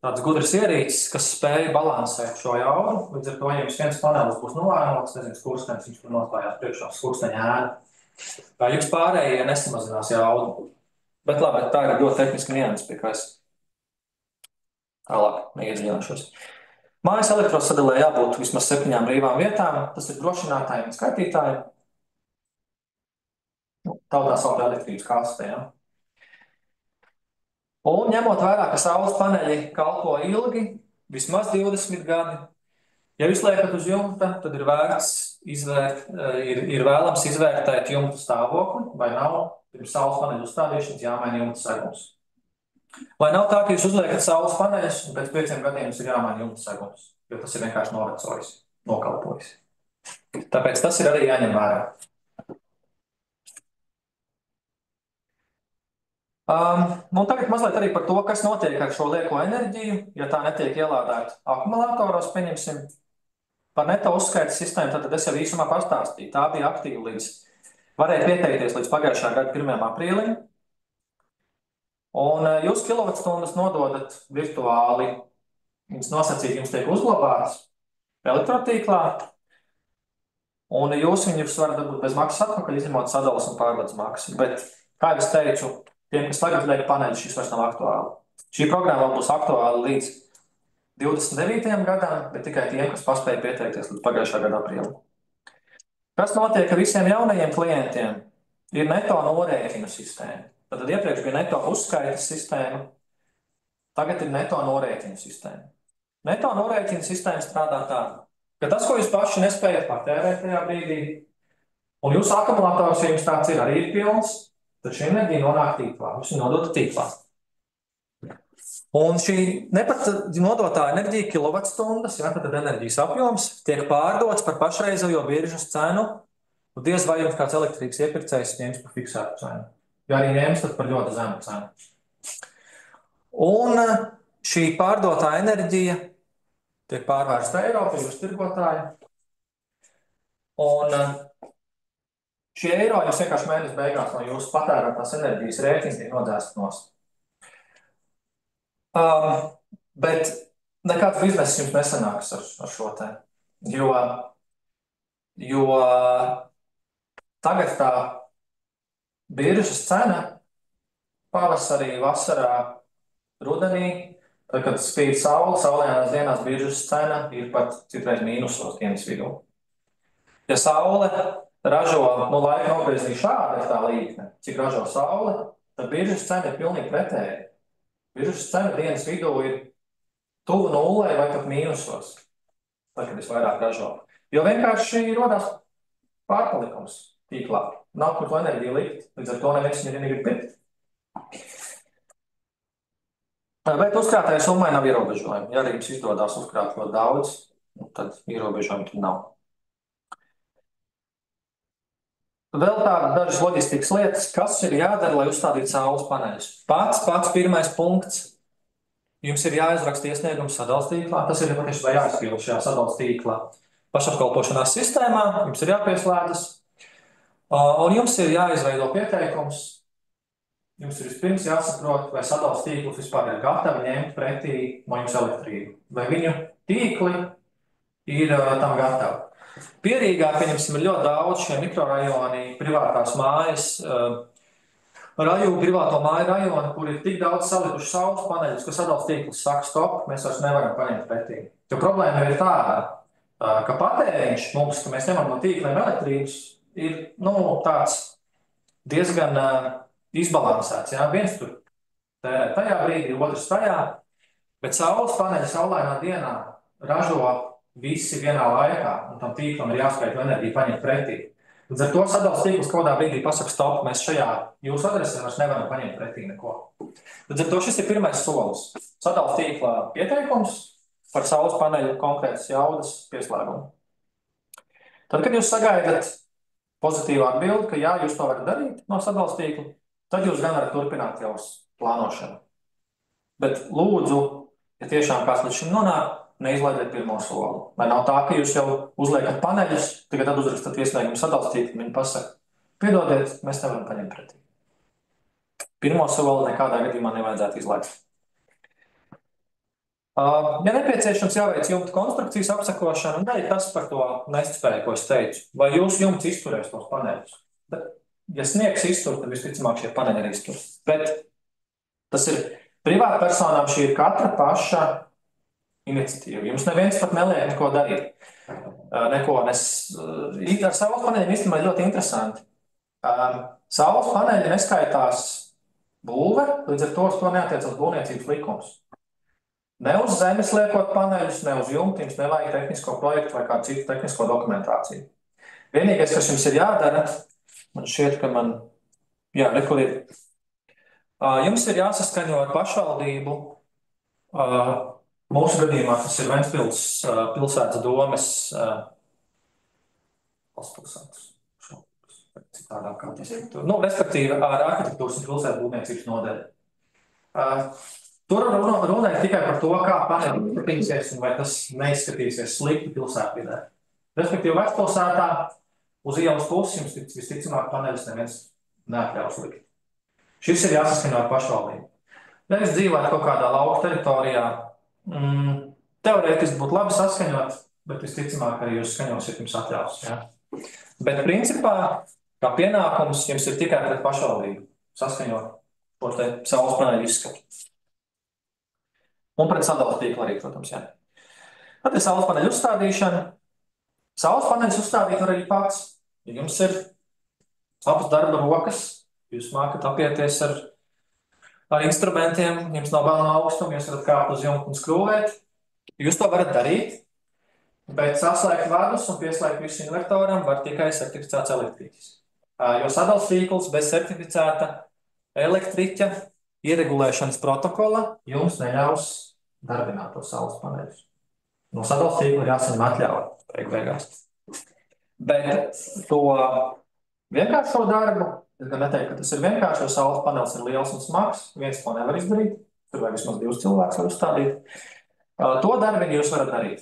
tāds gudrs ierīcis, kas spēja balansēt šo jaudu. Līdz ar to, ja jums viens panelis būs noēnots, nezinu, skurstenis, viņš tur nostājās priekšā skursteņa ēna, Vai jums pārējie nesamazinās jaudu? Bet labi, tā ir ļoti tehniski nianses, pie kā es tālāk neiedziļināšos. Mājas elektrosadalē jābūt vismaz 7 brīvām vietām. Tas ir drošinātājiem un skaitītājiem. Tautā sauktā elektrības kaste, ja? Un ņemot vērā, ka saules paneļi kalpo ilgi, vismaz 20 gadi, ja jūs liekat uz jumta, tad ir vēlams izvērtēt jumta stāvokli, vai nav pirms saules paneļu uzstādīšanas jāmaina jumta segums. Lai nav tā, ka jūs uzliekat saules paneļus, un pēc 5 gadiem jums ir jāmaina jumta segums, jo tas ir vienkārši novecojis, nokalpojis. Tāpēc tas ir arī jāņem vērā. Tagad mazliet arī par to, kas notiek ar šo lieko enerģiju, ja tā netiek ielādēta akumulātoros, pieņemsim. Par neto uzskaitas sistēmu, tad es jau īsumā pastāstīju. Tā bija aktīva varēja pieteikties līdz pagājušā gada 1. aprīlim. Un jūs kilovatstundas nododat virtuāli, viņas nosacīt jums tiek uzglabātas elektrotīklā, un jūs viņus varat dabūt bez maksas atpakaļ, izņemot sadalas un pārvades maksu. Bet, kā es teicu, tiem, kas tagad liek paneļus, šis vairs nav aktuāli. Šī programma būs aktuāla līdz 29. gadam, bet tikai tiem, kas paspēja pieteikties līdz pagājušā gada aprīlim. Kas notiek ar visiem jaunajiem klientiem? Ir neto norēķinu sistēma. Tad iepriekš bija neto uzskaitas sistēma, tagad ir neto norēķinu sistēma. Neto norēķinu sistēma strādā tā, ka tas, ko jūs paši nespējat patērēt tajā brīdī, un jūsu akumulators, ja jums tāds ir, arī ir pilns, tad šī enerģija nonāk tīklā, jūs viņu nodota tīklā. Un šī nodotā enerģija kilovatstundas, ja, tad enerģijas apjoms tiek pārdots par pašreizējo biržas cenu, un diez vai jums kāds elektrības iepirkējs ņems par fiksētu cenu. Ja arī ņems, tad par ļoti zemu cenu. Un šī pārdotā enerģija tiek pārvērsta eiro pie jūsu tirgotāja. Un šie eiro jums vienkārši mēnesis beigās no jūsu patērētās enerģijas rēķina tiek nodzēsti nost. Bet nekāds bizness jums nesanāks ar šo te, jo tagad tā biržas cena pavasarī, vasarā, rudenī, tad, kad spīd saule, saulēnās dienās biržas cena ir pat citreiz mīnusos dienas vidū. Ja saule ražo, laika nogriezienī šāda ir tā līkne, cik ražo saule, tad biržas cena ir pilnīgi pretēji. Biržas cena dienas vidū ir tuvu nullei vai pat mīnusos, tad, kad es vairāk ražo. Jo vienkārši rodās pārpalikums tīklā. Nav kur to enerģiju likt, līdz ar to neviens viņu negrib pirkt. Bet uzkrātajai summai nav ierobežojumi. Ja arī jums izdodās uzkrāt ļoti daudz, tad ierobežojumi tur nav. Vēl tāda dažas loģistikas lietas, kas ir jādara, lai uzstādītu saules paneļus. Pats pirmais punkts. Jums ir jāizraksta iesniegums sadales tīklā. Tas ir patiesībā jāizpilda šajā sadales tīklā. Pašapkalpošanās sistēmā jums ir jāpieslēdzas. Un jums ir jāizveido pieteikums. Jums ir vispirms jāsaprot, vai sadales tīklus vispār ir gatavi ņemt pretī no jums elektrību. Vai viņu tīkli ir tam gatavi. Pierīgā, pieņemsim, ir ļoti daudz šie mikrorajoni, privātās mājas, privāto māju rajoni, kur ir tik daudz salikuši saules paneļus, ka sadales tīkls saka stop, mēs vairs nevaram paņemt pretī. Jo problēma ir tāda, ka patēriņš mums, ka mēs ņemam no tīkliem elektrības, ir tāds diezgan izbalansēts. Ja? Viens tur tajā brīdī, otrs tajā, bet saules paneļi saulainā dienā ražo visi vienā laikā, un tam tīklam ir jāspēj to enerģiju paņemt pretī. Līdz ar to sadales tīkls kādā brīdī pasaka stop, mēs šajā jūsu adresē vairs nevaram paņemt pretī neko. Līdz ar to šis ir pirmais solis. Sadales tīklā pieteikums par saules paneļu konkrētas jaudas pieslēgumu. Tad, kad jūs sagaidat pozitīvu atbildi, ka jā, jūs to varat darīt no sadales tīkla, tad jūs gan varat turpināt jau plānošanu. Bet lūdzu, ja tiešām kāds līdz šim nonāk, neizlaidiet pirmo soli. Lai nav tā, ka jūs jau uzliekat paneļus, tagad uzrakstat iesniegumu sadales tīklu, viņi pasaka, piedodiet, mēs nevaram paņemt pretī. Pirmo soli nekādā gadījumā nevajadzētu izlaist. Ja nepieciešams jāveic jumta konstrukcijas apsakošana, un arī tas par to nespēju, ko es teicu. Vai jūsu jumts izturēs tos paneļus? ja sniegs iztur, tad visticamāk šie paneļi arī iztur. Bet tas ir privātpersonām, šī ir katra paša iniciatīva. Jums neviens pat neliek neko darīt. Ar saules paneļiem īstenībā ļoti interesanti. Saules paneļi neskaitās būve, līdz ar to neatiecas būvniecības likums. Ne uz zemes liekot paneļus, ne uz jumtības, nevajag tehnisko projektu vai kādu citu tehnisko dokumentāciju. Vienīgais, kas jums ir jādara, man šķiet, ka rekur ir. Jums ir jāsaskaņo ar pašvaldību. Mūsu gadījumā tas ir Ventspils pilsētas domes citādāk kā tas ir. Respektīvi ar arhitektūras un pilsētas būvniecības nodeļu. Tur runa ir tikai par to, kā paneļi izskatīsies un vai tas neizskatīsies slikti pilsētvidē. Respektīvi vecpilsētā uz ielas pusi jums visticamāk paneļus neviens neatļaus likt. Šis ir jāsaskaņo ar pašvaldību. Ja jūs dzīvojat kaut kādā lauka teritorijā, teorētiski būtu labi saskaņot, bet visticamāk arī jūs skaņosiet jums atļaus. Ja? Bet principā, kā pienākums, jums ir tikai pret pašvaldību saskaņot šo te saules paneļu izskatu. Un pret sadales tīklu arī, protams, jā. Tad ir saules paneļu uzstādīšana. Saules paneļus uzstādīt var arī pats. Ja jums ir labas darba rokas, jūs mākat apieties ar instrumentiem, jums nav vēl no augstuma, jūs varat kāpt uz jumtu un skrūvēt. Jūs to varat darīt, bet saslēgt vadus un pieslēgt visu invertoram var tikai certificēts elektriķis. Jo sadales tīkls bez certificēta elektriķa ieregulēšanas protokola jums neļaus darbināt to saules paneļus. No sadales tīkla ir jāsaņem atļauja beigās. Bet to vienkāršo darbu, es gan neteiktu, ka tas ir vienkārši, jo saules panelis ir liels un smags, viens to nevar izdarīt, tur vai vismaz 2 cilvēkus var uzstādīt. To darbiņu jūs varat darīt.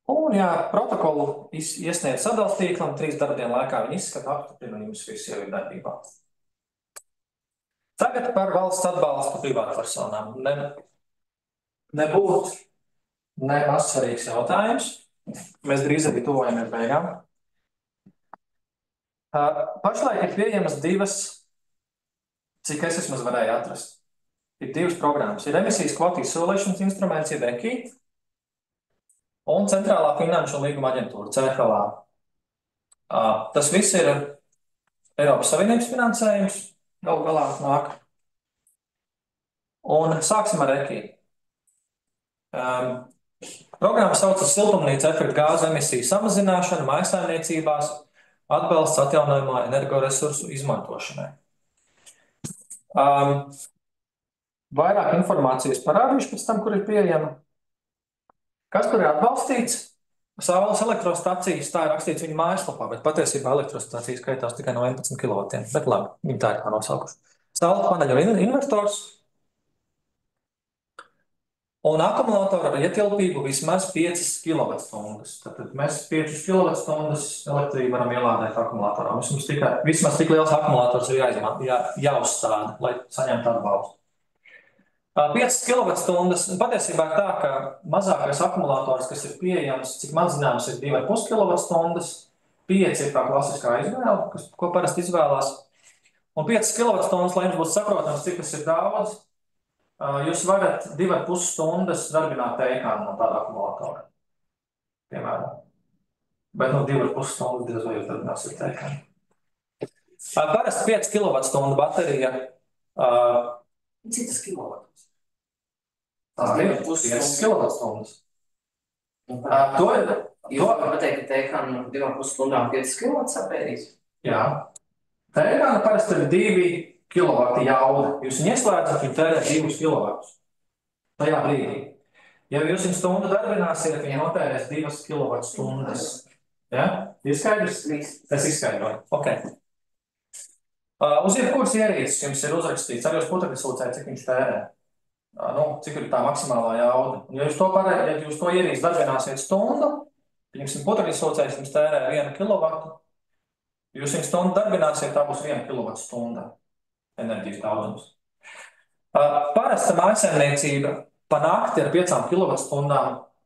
Un, ja protokolu iesniedz sadales tīklam, 3 darba dienu laikā viņi izskata apstiprina, un jums viss jau ir darbībā. Tagad par valsts atbalstu privātpersonām. Nebūtu nemaz svarīgs jautājums. Mēs drīz arī tuvojamies beigām. Pašlaik ir pieejamas 2, cik es vismaz varēju atrast. Ir 2 programmas. Ir emisijas kvotu izsolēšanas instruments, jeb EKI, un Centrālā finanšu un līguma aģentūra, CFLA. Tas viss ir Eiropas Savienības finansējums, galu galā nāk. Un sāksim ar EKI. Programma saucas siltumnīca efekta gāzu emisiju samazināšana mājsaimniecībās, atbalsts atjaunojamo energoresursu izmantošanai. Vairāk informācijas parādīšu pēc tam, kur ir pieejama. Kas tur ir atbalstīts? Saules elektrostacijas, tā ir rakstīts viņa mājaslapā, bet patiesībā elektrostacijas skaitās tikai no 11 kW. Bet labi, viņi tā ir kā nosaukuši. Saules paneļu invertors un akumulātoru ar ietilpību vismaz 5 kWh. Tātad mēs 5 kWh elektrību varam ielādēt akumulātorā. Vismaz tik liels akumulators ir jāuzstāda, lai saņemtu atbalstu. 5 kWh, patiesībā ir tā, ka mazākais akumulators, kas ir pieejams, cik man zināms, ir 2,5 kWh, 5 ir tā klasiskā izvēle, ko parasti izvēlās. Un 5 kWh, lai jums būtu saprotams, cik tas ir daudz, jūs varat 2,5 stundas darbināt teikānu no tāda akumulatora. Piemēram. Bet no 2,5 stundas diez vai jūs darbināsiet teikānu. Parasti 5 kWh baterija. Cik tas kilovaturs? Tā ir 5 kWh. To ir... Jūs varat pateikt, ka teikānu 2,5 stundām 5 kW apērīs? Jā. Teikāna parasti ir 2 kW jauda. Jūs viņu ieslēdzat, viņi tērē 2 kW. Tajā brīdī. Ja jūs viņu stundu darbināsiet, viņi notērēs 2 kWh. Ja? Ir skaidrs? Es izskaidroju. Ok. Uz jebkuras ierīces jums ir uzrakstīts, arī uz putekļsūcē, cik viņš tērē. Cik ir tā maksimālā jauda. Un ja jūs to ierīci darbināsiet stundu, jums putekļsūcē jums tērē 1 kW. Jūs viņu stundu darbināsiet, tā būs 1 kWh enerģijas daudzums. Parasta mājsaimniecība pa nakti ar 5 kWh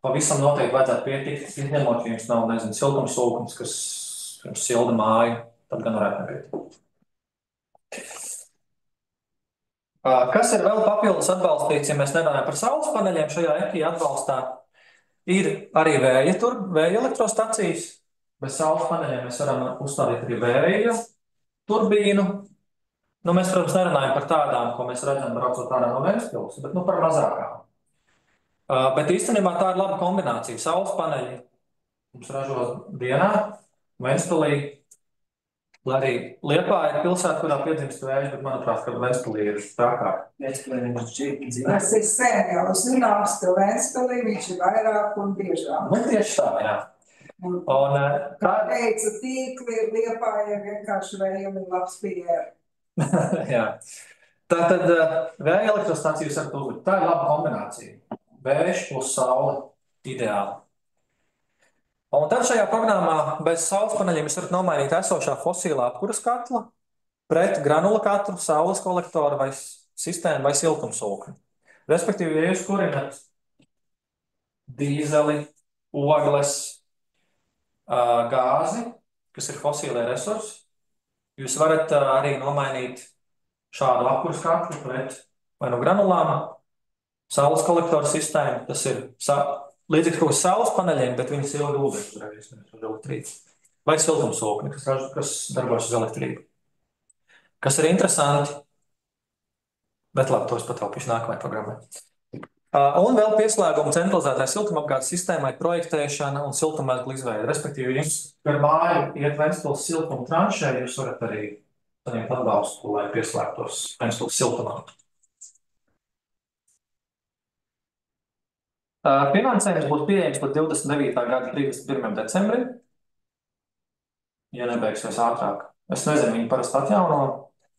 pavisam noteikti vajadzētu pietikt, izņemot, ja jums nav, siltumsūknis, kas pirms silda māju, tad gan varētu nebūt. Kas ir vēl papildus atbalstīts, ja mēs nerunājam par saules paneļiem šajā EKI atbalstā? Ir arī vēja elektrostacijas. Bez saules paneļiem mēs varam uzstādīt arī vēja turbīnu. Nu, mēs, protams, nerunājam par tādām, ko mēs redzam braucot ārā no Ventspils, bet par mazākām. Bet īstenībā tā ir laba kombinācija. Saules paneļi mums ražo dienā, Ventspilī, lai arī Liepāja ir pilsēta, kurā piedzimst vējš, bet manuprāt, ka Ventspilī ir trakāk. Tas ir sen jau zināms, ka Ventspilī viņš ir vairāk un biežāk. Nu, tieši tā, jā. Un, kā teica tīkli, Liepāja vienkārši vējam ir labs PR. Jā. Tātad vēja elektrostacijas ar tūri. Tā ir laba kombinācija. Vējš plus saule ideāli. Un tad šajā programmā bez saules paneļiem jūs varat nomainīt esošā fosilā apkuras katla pret granula katlu, saules kolektoru vai sistēmu vai siltumsūkni. Respektīvi, ja jūs kurinat dīzeli, ogles, gāzi, kas ir fosīlie resursi, jūs varat arī nomainīt šādu apkuras katlu pret vai no granulām, saules kolektoru sistēmu, tas ir līdzīgi kā saules paneļiem, bet viņas ilgi ūdens uzreiz, elektrību. Vai siltumsūkni, kas darbojas uz elektrību. Kas ir interesanti, bet labi, tos pataupīšu nākamajai programmai. Un vēl pieslēguma centralizētai siltumapgādes sistēmai projektēšana un siltumēklu izveide. Respektīvi, jums par māju iet Ventspils siltuma tranšē, jūs varat arī saņemt atbalstu, lai pieslēgtos Ventspils siltumā. Finansējums būs pieejams līdz 29. gada 31. decembrim, ja nebeigsies ātrāk. Es nezinu, viņi parasti atjauno,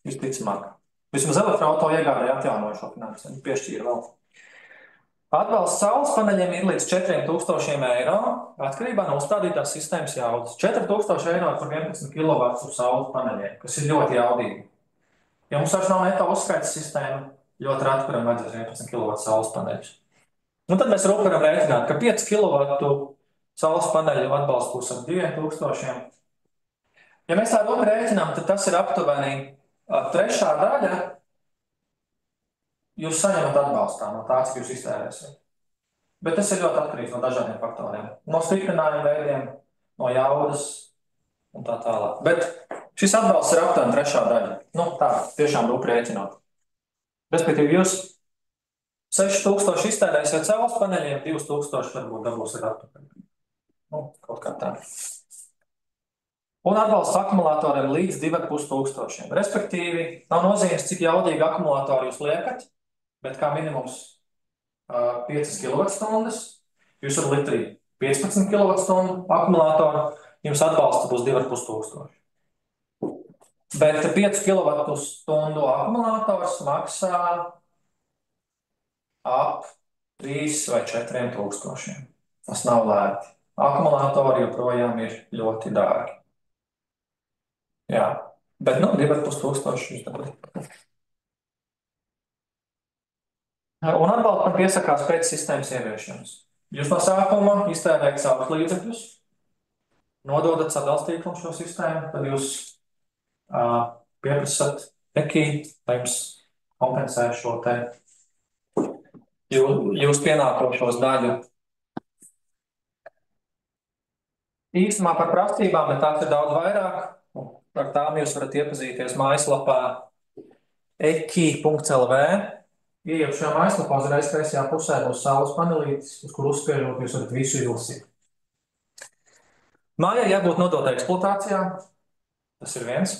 visticamāk. Vismaz elektroauto iegādēji atjaunoja šo finansējumu, piešķīra vēl. Atbalsts saules paneļiem ir līdz 4000 eiro, atkarībā no uzstādītās sistēmas jaudas. 4000 eiro par 11 kW saules paneļiem, kas ir ļoti jaudīgi. Ja mums vairs nav neto uzskaitas sistēma, ļoti reti, kuram vajadzēs 11 kW saules paneļus. Nu, tad mēs varam rēķināt, ka 5 kW saules paneļu atbalsts būs ap 2000. Ja mēs tā domu rēķinām, tad tas ir aptuveni trešā daļa, jūs saņemat atbalstā no tās, ka jūs iztērēsiet. Bet tas ir ļoti atkarīgs no dažādiem faktoriem. No stiprinājuma veidiem, no jaudas un tā tālāk. Bet šis atbalsts ir aptuveni trešā daļa. Nu, tā, tiešām rūp rēķinot. Respektīvi, jūs 6000 iztērēsiet saules paneļiem, 2000 varbūt dabūsiet atpakaļ. Nu, kaut kā tā. Un atbalsts akumulatoriem līdz 2500. Respektīvi, nav nozīmes, cik jaudīgi akumulātori jūs liekat, bet kā minimums 5 kWh, jūs varat likt arī 15 kWh akumulātoru, jums atbalsta būs 2500. Bet 5 kWh akumulators maksā ap 3 vai 4 tūkstošiem. Tas nav lēti. Akumulatori joprojām ir ļoti dārgi. Jā, bet 2500. Un atbalstam piesakās pēc sistēmas ieviešanas. Jūs no sākuma iztērējat savus līdzekļus, nododat sadalstīklam šo sistēmu, tad jūs pieprasat EKI, lai jums kompensē šo te jūs pienākošos daļu. Īstumā par prasībām, bet tās ir daudz vairāk. Par tām jūs varat iepazīties mājaslapā eki.lv. Iejot šajā mājaslapā uzreiz kreisajā pusē būs saules panelītis, uz kur uzspiežot jūs varat visu izlasīt. Mājai jābūt nodota eksploatācijā, tas ir viens.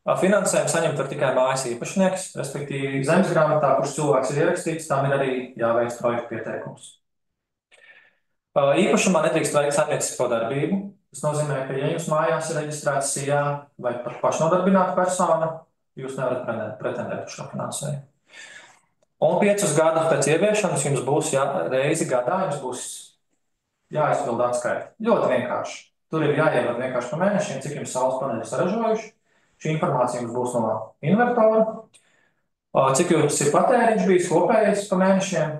Finansējumu saņemt var tikai mājas īpašnieks, respektīvi zemesgrāmatā, kurš cilvēks ir ierakstīts, tam ir arī jāveic projekta pieteikums. Īpašumā nedrīkst veikt saimniecisko darbību. Tas nozīmē, ka ja jums mājās ir reģistrēts SIA vai pat pašnodarbināta persona, jūs nevarat pretendēt uz šo finansējumu. Un 5 gadus pēc ieviešanas jums būs reizi gadā, jums būs jāizpild atskaita. Ļoti vienkārši. Tur ir jāievada vienkārši pa mēnešiem, cik jums saules paneļi saražojuši. Šī informācija jums būs no invertora, cik jums ir patēriņš bijis kopējais pa mēnešiem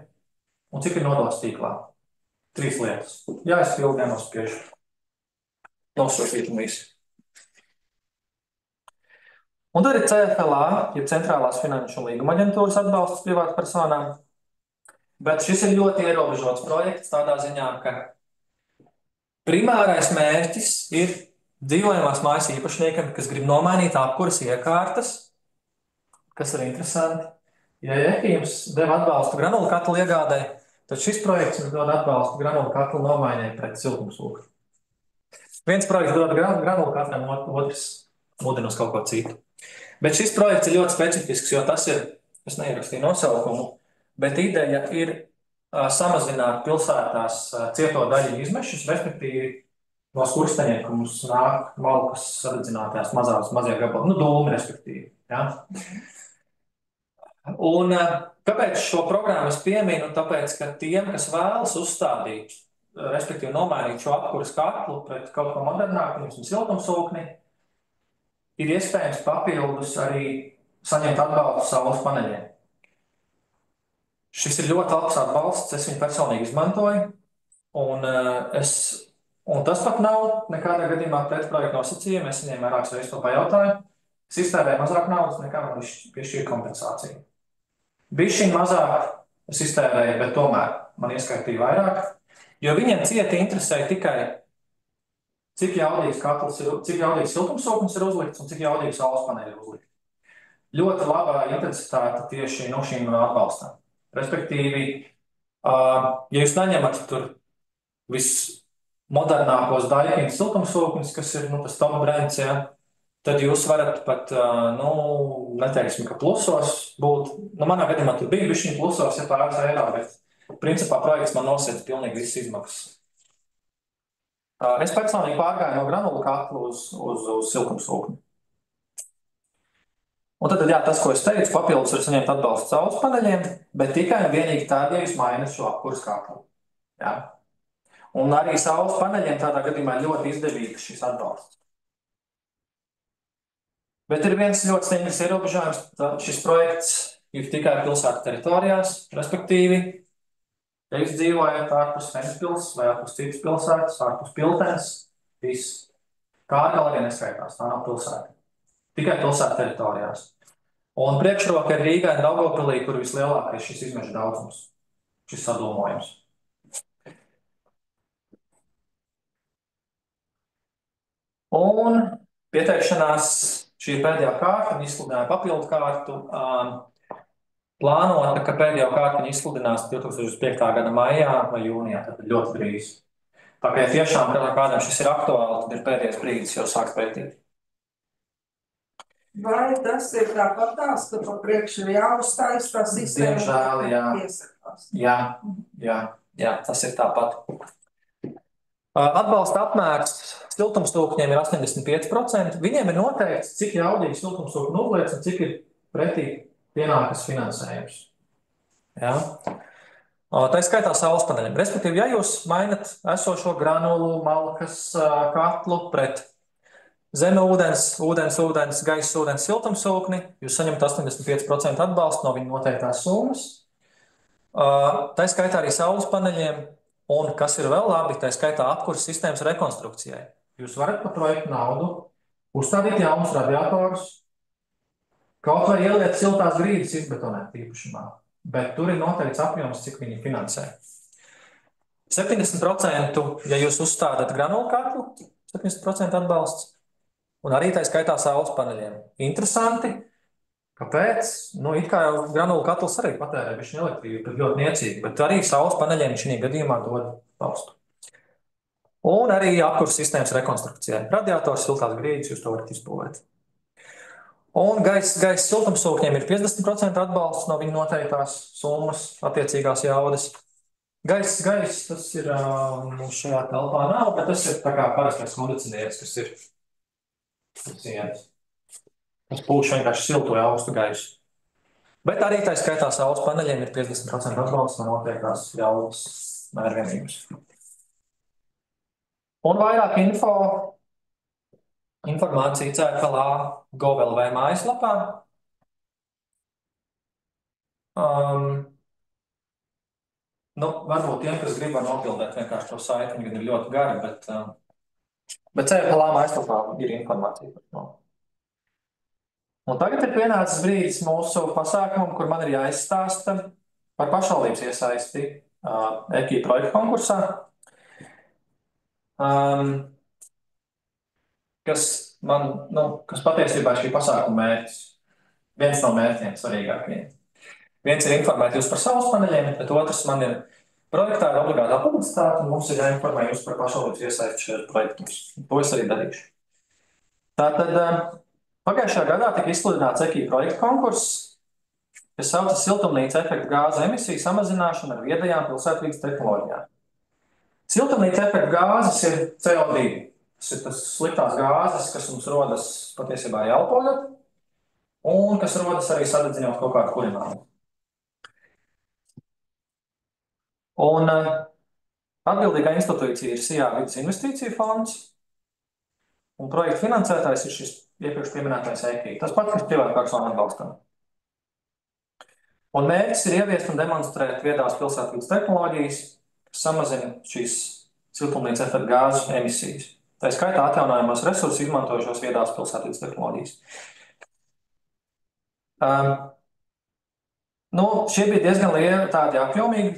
un cik ir nodots tīklā. 3 lietas. Jāizpild, jānospiež. nosūtīt un visu. Un tad ir CFLA, jeb Centrālās finanšu līguma aģentūras atbalsts privātpersonām. Bet šis ir ļoti ierobežots projekts tādā ziņā, ka primārais mērķis ir dzīvojamās mājas īpašniekam, kas grib nomainīt apkuras iekārtas, kas ir interesanti. Ja Jehīms deva atbalstu granulu katlu iegādai, tad šis projekts dod atbalstu granulu katlu nomaiņai pret siltumsūkni. Viens projekts dod granulu katram, otrs mudina uz kaut ko citu. Bet šis projekts ir ļoti specifisks, jo tas ir, es neierakstīju nosaukumu, bet ideja ir samazināt pilsētās cieto daļu izmešus, respektīvi no skursteņiem, ka mums nāk malkas sadedzinātajās mazie gabali, dūmi, respektīvi. Ja? Un kāpēc šo programmu es pieminu? Tāpēc, ka tiem, kas vēlas uzstādīt, respektīvi nomainīt šo apkuras katlu pret kaut ko modernāku, un siltumsūkni, ir iespējams papildus arī saņemt atbalstu saules paneļiem. Šis ir ļoti labs atbalsts, es viņu personīgi izmantoju, un tas pat nav nekādā gadījumā pret projektu nosacījumi, es viņiem vairākas reizes to pajautāju. Es iztērēju mazāk naudas, nekā man piešķīra kompensācija. Bišķiņ mazāk es iztērēju, bet tomēr man ieskaitīja vairāk, jo viņiem cieti interesēja tikai cik jaudīgs katls ir, cik jaudīgs siltumsūknis ir uzlikts un cik jaudīgs saules paneļi ir uzlikti. Ļoti labā intensitāte tieši no šīm atbalstām. Respektīvi, ja jūs neņemat tur vismodernākos Daikin siltumsūknis, kas ir tas top brands, ja, tad jūs varat pat, neteiksim, ka plusos būt. Manā gadījumā tur bija bišķiņ plusos, ja pāris eiro, bet principā projekts man nosēdz pilnīgi visas izmaksas. Es personīgi pārgāju no granulu katlu uz siltumsūkni. Un tad, jā, tas, ko es teicu, papildus var saņemt atbalstu saules paneļiem, bet tikai un vienīgi tādā, ja jūs mainat šo apkuras katlu. Jā. Un arī saules paneļiem tādā gadījumā ļoti izdevīgs šis atbalsts. Bet ir viens ļoti stingrs ierobežojums. Šis projekts ir tikai pilsētu teritorijās, respektīvi, ja jūs dzīvojat ārpus Ventspils vai ārpus citas pilsētas, ārpus Piltens, viss. Kārgala arī neskaitās, tā nav pilsēta. Tikai pilsētu teritorijās. Un priekšroka ir Rīgai un Daugavpilī, kur vislielākais šis izmešu daudzums, šis sadūmojums. Un pieteikšanās, šī ir pēdējā kārta, viņi izsludināja papildu kārtu. Plānota, ka pēdējo kārtu viņi izsludinās 2005. Gada maijā vai jūnijā, tad ļoti drīz. Tā kā tiešām kādam šis ir aktuāli, tad ir pēdējais brīdis jau sākt pētīt. Vai tas ir tāpat tās, ka pa priekšu ir jāuzstājas tā sistēma? Diemžēl, jā. Jā, tas ir tāpat. Atbalsta apmērs siltumsūkņiem ir 85%. Viņiem ir noteikts, cik jaudīgi siltumsūkņi uzliec un cik ir pretī pienākas finansējums. Jā. Tā ir skaitā saules paneļiem. Respektīvi, ja jūs mainat esošo granulu, malkas katlu pret zeme ūdens, gaisa ūdens siltumsūkni, jūs saņemat 85% atbalstu no viņa noteiktās summas. Tā ir skaitā arī saules paneļiem, un kas ir vēl labi, tā ir skaitā apkuras sistēmas rekonstrukcijai. Jūs varat par projektu naudu uzstādīt jaunus radiatorus, kaut vai ieliet siltās grīdas izbetonēt īpašumā, bet tur ir noteikts apjoms, cik viņi finansē. 70%, ja jūs uzstādat granulu katlu, 70% atbalsts. Un arī tā skaitā saules paneļiem. Interesanti, kāpēc? It kā jau granulu katls arī patērē bišķiņ elektrību, bet ļoti niecīgi, bet arī saules paneļiem šī gadījumā dod balstu. Un arī apkuras sistēmas rekonstrukcijai. Radiators, siltās grīdas, jūs to varat izbūvēt. Un gaisa siltumsūkņiem ir 50% atbalsts no viņa noteiktās summas, attiecīgās jaudas. Gaisa, tas ir mums šajā telpā nav, bet tas ir tā kā parastais kondicionieris, kas ir sienas. Tas pūš vienkārši siltu vai augstu gaisu. Bet arī tā skaitā saules paneļiem ir 50% atbalsts no noteiktās jaudas mērvienības. Un vairāk informācija CFLA Gov.lv mājaslapā. Varbūt tiem, kas grib var nopildēt vienkārši to saiti, viņi ir ļoti gari, bet Bet CFLA mājaslapā ir informācija par to. Un tagad ir pienācis brīdis mūsu pasākumam, kur man ir jāizstāsta par pašvaldības iesaisti EKI projektu konkursā, kas patiesībā ir šī pasākuma mērķis. Viens no mērķiem svarīgākajiem. Viens ir informēt jūs par saules paneļiem, bet otrs man ir projektā ir obligātā publicitāte, un mums ir jāinformē jūs par pašvaldības iesaisti šajos projektos. To es arī darīšu. Tātad pagājušajā gadā tika izsludināts EKI projektu konkurss, kas saucas siltumnīca efekta gāzu emisiju samazināšana ar viedajām pilsētvides tehnoloģijām. Siltumnīca efekta gāzes ir CO2. Tas ir tas sliktās gāzes, kas mums rodas patiesībā elpojot, un kas rodas arī sadedzinot kaut kādu kurinājumu. Un atbildīgā institūcija ir SIA vidas investīciju fonds, un projekta finansētājs ir šis iepriekš pieminētais EKI. Tas pats, kas privātpersonu atbalstam. Un mērķis ir ieviest un demonstrēt viedās pilsētvides tehnoloģijas, kas samazina šīs siltumnīca efekta gāzu emisijas. Tā skaitā atjaunojamos resursus izmantojušos viedās pilsētvides tehnoloģijas. Šie bija diezgan lieli, tādi apjomīgi,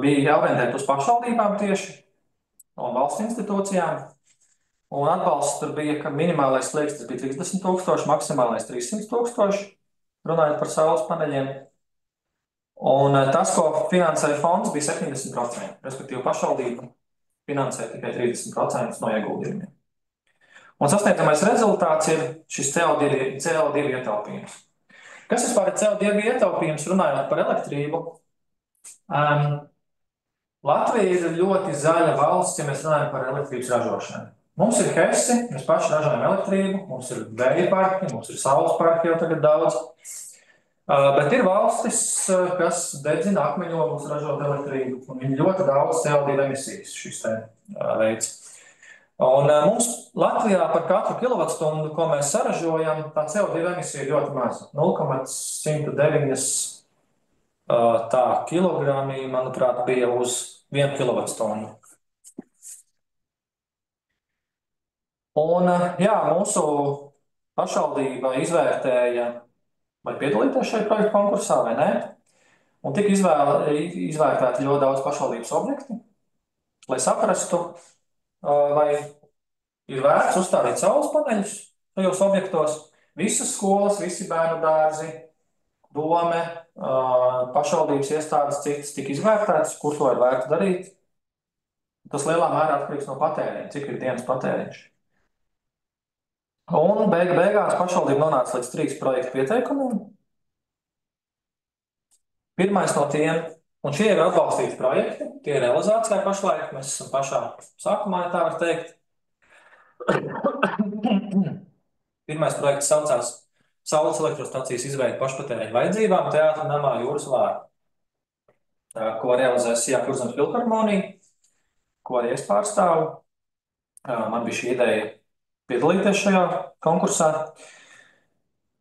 bija jāorientēt uz pašvaldībām tieši un valsts institūcijām. Un atbalsts tur bija, ka minimālais slieksnis bija 30 000, maksimālais 300 000, runājot par saules paneļiem. Un tas, ko finansēja fonds, bija 70%, respektīvi pašvaldība finansē tikai 30% no ieguldījumiem. Un sasniedzamais rezultāts ir šis CO2 ietaupījums. Kas vispār ir CO2 ietaupījums, runājot par elektrību? Latvija ir ļoti zaļa valsts, ja mēs runājam par elektrības ražošanu. Mums ir HESI, mēs paši ražojam elektrību, mums ir vēja parki, mums ir saules parki jau tagad daudz. Bet ir valstis, kas dedzina akmeņoglus ražot elektrību, un viņi ļoti daudz CO2 emisijas šis veids. Un mums Latvijā par katru kilovatstundu, ko mēs saražojam, tā CO2 emisija ir ļoti maza. 0,109 kilogrami, manuprāt, bija uz 1 kilovatstundu. Un jā, mūsu pašvaldība izvērtēja, vai piedalīties šajā projektu konkursā vai nē. Un tika izvērtēti ļoti daudz pašvaldības objekti, lai saprastu, vai ir vērts uzstādīt saules paneļus šajos objektos. Visas skolas, visi bērnu dārzi, dome, pašvaldības iestādes citas tika izvērtētas, kur to ir vērts darīt. Tas lielā mērā atkarīgs no patēriņa, cik ir dienas patēriņš. Un beigās pašvaldība nonāca līdz 3 projektu pieteikumiem. Pirmais no tiem, un šie ir atbalstīti projekti, tie ir realizācijā pašlaik, mēs esam pašā sākumā, ja tā var teikt. Pirmais projekts saucās Saules elektrostacijas izveide pašpatēriņa vajadzībām Teātra namā Jūras vārā, ko realizē SIA Kurzemes filharmonija, ko arī es pārstāvu. Man bija šī ideja piedalīties šajā konkursā.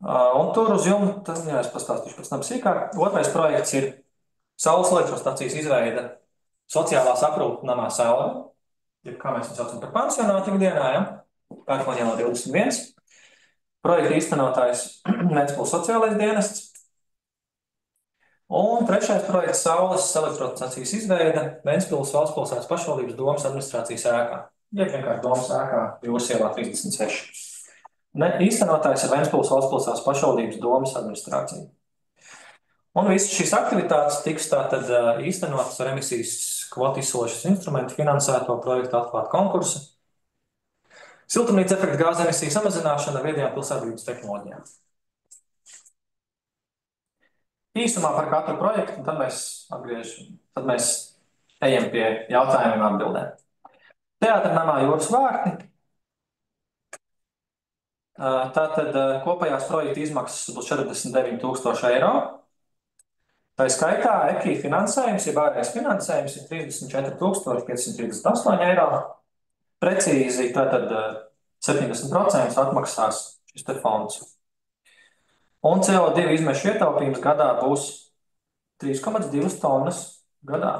Un tur uz jumta, es pastāstīšu pēc tam sīkāk. Otrais projekts ir Saules elektrostacijas izveide sociālās aprūpes namā Saule, kā mēs viņu saucam par pansionātu ikdienā, ja? Pērkona ielā 21. Projekta īstenotājs Ventspils sociālais dienests. Un trešais projekts Saules elektrostacijas izveide Ventspils valstspilsētas pašvaldības domes administrācijas ēkā. Vienkārši domes ēkā Jūras ielā 36. Īstenotājs ir Ventspils valstspilsētas pašvaldības domes administrācija. Un visas šīs aktivitātes tiks tātad īstenotas ar emisijas kvotu izsološanas instrumentu finansēto projektu atklātu konkursu. Siltumnīca efekta gāzu emisiju samazināšana ar viedajām pilsētvides tehnoloģijām. Īsumā par katru projektu, un tad mēs ejam pie jautājumiem atbildēm. Teātra namā Jūras vārti. Tātad kopējās projekta izmaksas būs 49 000 eiro. Tā skaitā EKI finansējums, ja ārējais finansējums ir 34 538 eiro. Precīzi, tātad 70% atmaksās šis te fonds. Un CO2 izmešu ietaupījums gadā būs 3,2 tonnas gadā.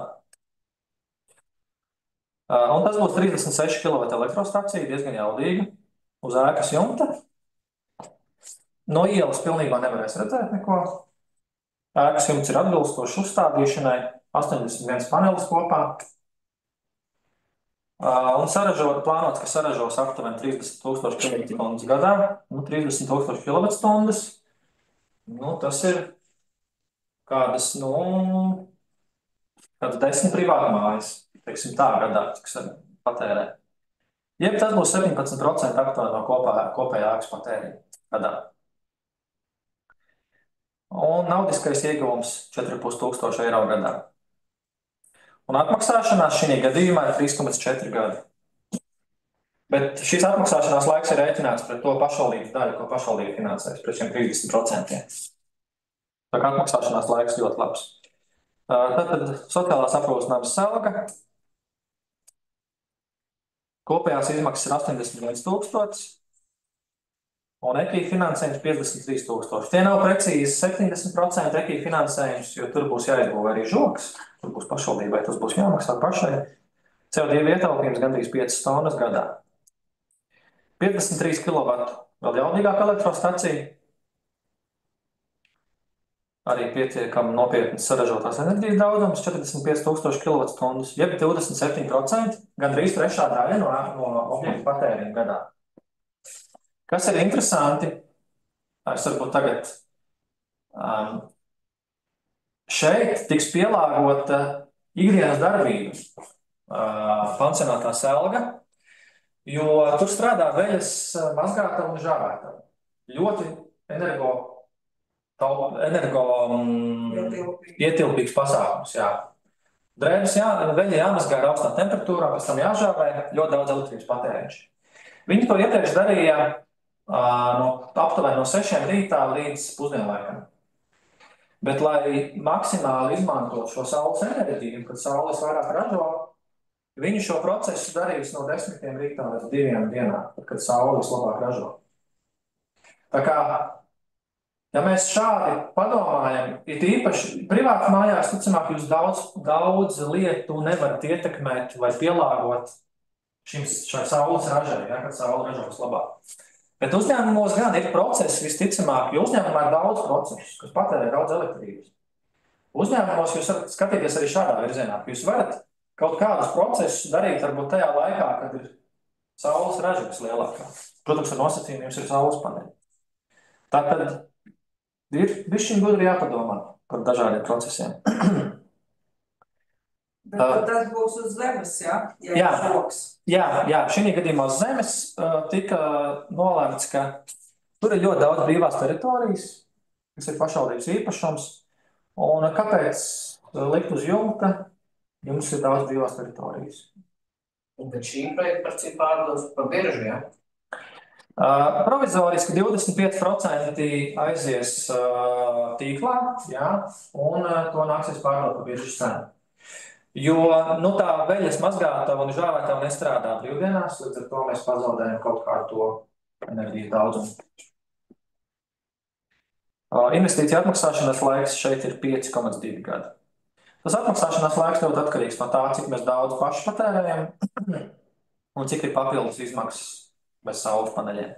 Un tas būs 36 kW elektrostacija, diezgan jaudīga, uz ēkas jumta. No ielas pilnībā nevarēs redzēt neko. Ēkas jumts ir atbilstošs uzstādīšanai, 81 panelis kopā. Un plānots, ka saražos aptuveni 30,000 kWh gadā, 30,000 kWh. Tas ir kādas 10 privātmājas, teiksim tā, gadā, cik patērē. Jeb tas būs 17% aptuveni no kopējā ēkas patēriņa gadā. Un naudiskais ieguvums 4,500 eiro gadā. Un atmaksāšanās šī gadījumā ir 3,4 gadi. Bet šīs atmaksāšanās laiks ir rēķināts pret to pašvaldības daļu, ko pašvaldība finansēs, pret šiem 30%. Tā kā atmaksāšanās laiks ļoti labs. Tātad sociālās aprūpes alga. Kopējās izmaksas ir 81,000 un EKI finansējums 53,000. Tie nav precīzi 70% EKI finansējums, jo tur būs jāizbūvē arī žoks. Tur būs pašvaldībai, tas būs jāmaksā pašai. CO2 ietaupījums gandrīz 5 tonnas gadā. 53 kW vēl jaudīgāka elektrostacija. Arī pietiekami nopietnas saražotās enerģijas daudzums 45,000 kWh, jeb 27%, gandrīz trešā daļa no objektu patēriņa gadā. Kas ir interesanti, es varbūt tagad šeit tiks pielāgota ikdienas darbība, pansionātā selga, jo tur strādā veļas mazgātava un žāvētava. Ļoti ietilpīgs pasākums, jā. Drēbes veļa jāmazgā ar augstā temperatūrā, pēc tam jāžāvē, ļoti daudz elektrības patēriņš. Viņi to iepriekš darīja aptuveni no 6 rītā līdz pusdienlaikam. Bet, lai maksimāli izmantot šo saules enerģiju, kad saules vairāk ražo, viņi šo procesu darīs no 10 rītā līdz 2 dienā, kad saule vislabāk ražo. Tā kā, ja mēs šādi padomājam, ir īpaši privāti mājās, ticamāk, jūs daudz lietu nevarat ietekmēt vai pielāgot šai saules ražai, ja, kad saule ražo vislabāk. Bet uzņēmumos gan ir procesi, visticamāk, jo uzņēmumā ir daudz procesus, kas patērē daudz elektrības. Uzņēmumos jūs varat skatīties arī šādā virzienā, ka jūs varat kaut kādus procesus darīt varbūt tajā laikā, kad ir saules raža vislielākā. Protams, ar nosacījumiem jums ir saules paneļi. Tātad ir bišķiņ gudri jāpadomā par dažādiem procesiem. Bet tas būs uz zemes, ja? Ja žoks. Jā, šī gadījumā uz zemes tika nolēmts, ka tur ir ļoti daudz brīvās teritorijas, kas ir pašvaldības īpašums, un kāpēc likt uz jumta, jums ir daudz brīvās teritorijas. Bet šī projekta par cik pārdos pa biržu, ja? Provizoriski 25% aizies tīklā, jā, un to nāksies pārdot pa biržas cenu. Jo tā veļas mazgātava un žāvētava nestrādā brīvdienās, līdz ar to mēs pazaudējam kaut kādu to enerģijas daudzumu. Investīcija atmaksāšanas laiks šeit ir 5,2 gadi. Tas atmaksāšanās laiks ļoti atkarīgs no tā, cik mēs daudz paši patērējam un cik ir papildus izmaksas bez saules paneļiem.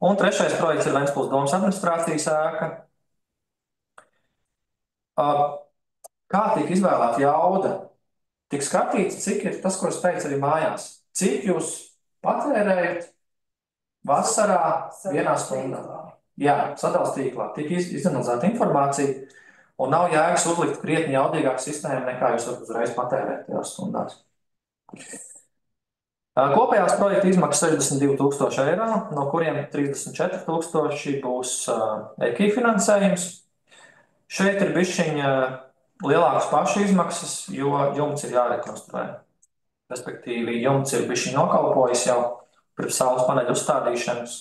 Un trešais projekts ir Ventspils domas administrācijas ēka. Kā tiek izvēlēta jauda? Tiek skatīts, cik ir tas, ko es teicu arī mājās. Cik jūs patērējat vasarā vienā stundā? Jā, sadals tīklā. Tiek izanalizēta informācija un nav jēgas uzlikt krietni jaudīgāku sistēmu, nekā jūs varat uzreiz patērēt tajās stundās. Kopējās projekta izmaksas 62,000 eiro, no kuriem 34,000 būs EKI finansējums. Šeit ir bišķiņa lielākas pašu izmaksas, jo jumts ir jārekonstruē. Respektīvi, jumts ir bišķiņ nokalpojis jau pirms saules paneļu uzstādīšanas.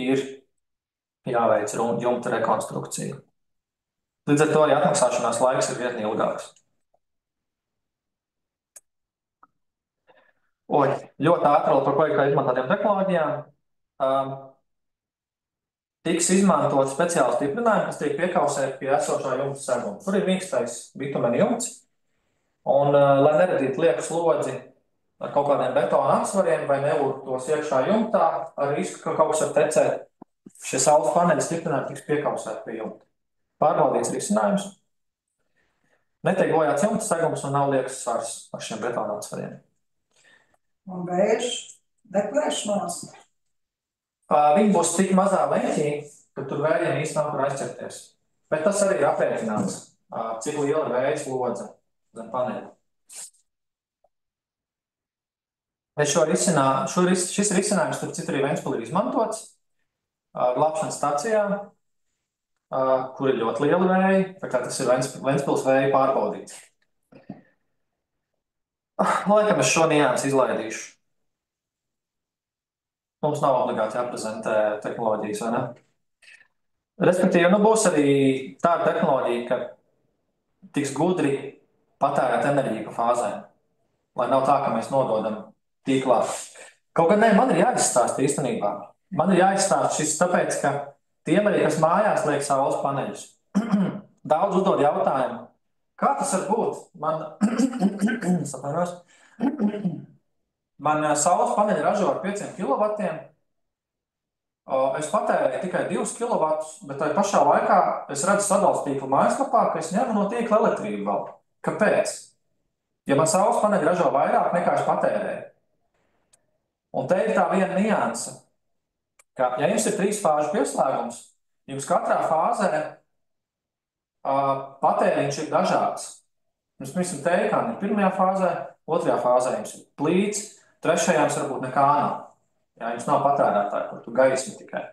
Ir jāveic jumta rekonstrukcija. Līdz ar to arī atmaksāšanās laiks ir vietni ilgāks. Ļoti ātri vēl par projektā izmantotiem tehnoloģijām. Tiks izmantot speciāli stiprinājumi, kas tiek piekausēti pie esošā jumta seguma. Tur ir mīkstais bitumeni jumts, Un, lai neradītu lieku slodzi ar kaut kādiem betona apsvariem vai neūrtos iekšā jumtā, ar risku, ka kaut kas var tecēt, šie saules paneļi stiprinājumi tiks piekausēti pie jumta. Pārbaudīts risinājums. Netiek bojāts jumta segums un nav liekas svars ar šiem betona apsvariem. Un vējš neplēš nost. Viņi būs tik mazā leņķī, ka tur vējiem īsti nav kur aizķerties. Bet tas arī ir aprēķināts, cik liela vēja slodze zem paneļa. Šis risinājums, tur citur arī Ventspilī ir izmantots glābšanas stacijā, kur ir ļoti liela vēja, tā kā tas ir Ventspils vēja pārbaudīts. Laikam es šo niansu izlaidīšu. Mums nav obligāti jāprezentē tehnoloģijas, vai ne? Respektīvi, būs arī tāda tehnoloģija, ka tiks gudri patērēt enerģiju pa fāzēm, lai nav tā, ka mēs nododam tīklā. Kaut gan ne, man ir jāizstāst īstenībā. Man ir jāizstāst šis tāpēc, ka tiem arī, kas mājās liek saules paneļus, daudz uzdod jautājumu, kā tas var būt? Man saules paneļi ražo ar 5 kW, es patērēju tikai 2 kW, bet tai pašā laikā es redzu sadales tīklu mājaslapā, ka es ņemu no tīkla elektrību vēl. Kāpēc? Ja man saules paneļi ražo vairāk nekā es patērēju. Un te ir tā viena nianse, ka, ja jums ir 3 fāžu pieslēgums, jums katrā fāzē patēriņš ir dažāds. Jums, piemēram, tēkāni ir pirmajā fāzē, otrajā fāzē jums ir plīts, trešajā jums varbūt nekā nav. Jā, jums nav patērētāji, kur tu gaismi tikai.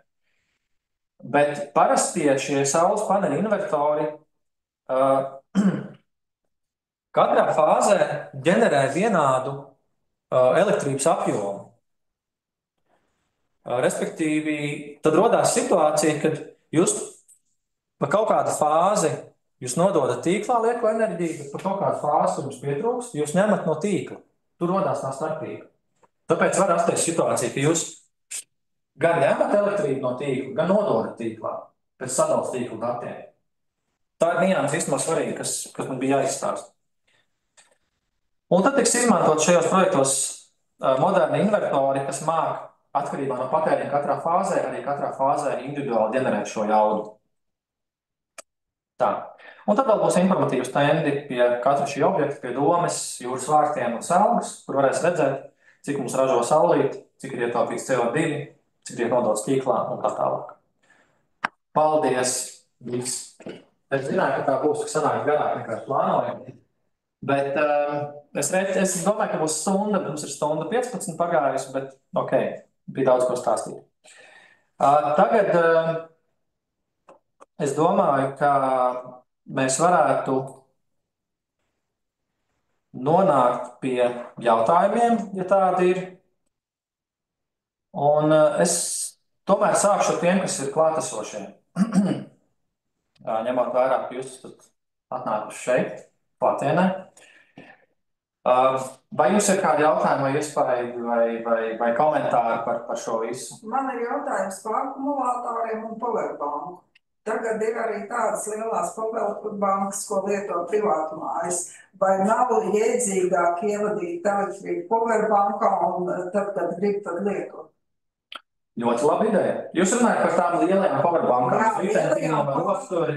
Bet parasti šie saules paneļu invertori katrā fāzē ģenerē vienādu elektrības apjomu. Respektīvi, tad rodās situācija, kad jūs pa kaut kādu fāzi jūs nododat tīklā lieko enerģiju, bet pa kaut kādu fāzi jums pietrūkst, jūs ņemat no tīkla. Tur rodās tā starpība. Tāpēc var rasties situācija, ka jūs gan ņemat elektrību no tīkla, gan nododat tīklā pēc sadales tīkla datiem. Tā ir nianse īstenībā svarīga, kas man bija jāizstāst. Un tad tiks izmantot šajos projektos moderni invertori, kas māk atkarībā no patēriņa katrā fāzē, arī katrā fāzē individuāli ģenerēt šo jaudu. Tā. Un tad vēl būs informatīvas stendi pie katra šī objekta, pie domes, jūras vārtiem un selgas, kur varēs redzēt, cik mums ražo saulīt, cik ir ietaupīts CO2, cik ir nodots tīklā un tā tālāk. Paldies! Viss. Es zināju, ka tā būs, ka sanāk garāk nekā plānojam, bet es domāju, ka būs stunda, mums ir stunda 15 pagājusi, bet ok, bija daudz ko stāstīt. Tagad es domāju, ka mēs varētu nonākt pie jautājumiem, ja tādi ir. Un es tomēr sākšu ar tiem, kas ir klātesošie. Ņemot vērā, ka jūs atnākuši šeit, klātienē. Vai jums ir kādi jautājumi vai iespēja vai komentāri par šo visu? Man ir jautājums par akumulatoriem un powerbanku. Tagad ir arī tādas lielās powerbankas, ko lieto privātmājas. Vai nav jēdzīgāk ievadīt elektrību powerbankā un tad, kad grib, tad lietot? Ļoti laba ideja. Jūs runājat par tām lielajām powerbankām, lielajām rosturi.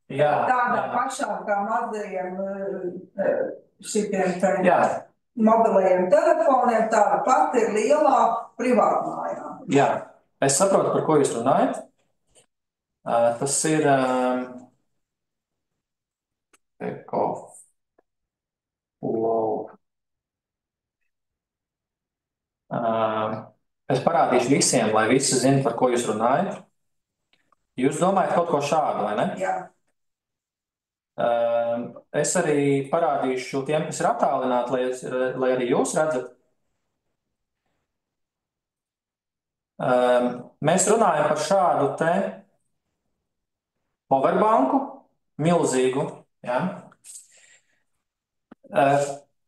Tādā pašā kā mazajiem šitiem mobilajiem telefoniem, tāda pati ir lielā privātmājā. Jā, es saprotu, par ko jūs runājat. Tas ir es parādīšu visiem, lai visi zina, par ko jūs runājat. Jūs domājat kaut ko šādu, vai ne? Jā. Es arī parādīšu tiem, kas ir attālināti, lai arī jūs redzat. Mēs runājam par šādu te powerbanku, milzīgu. Ja?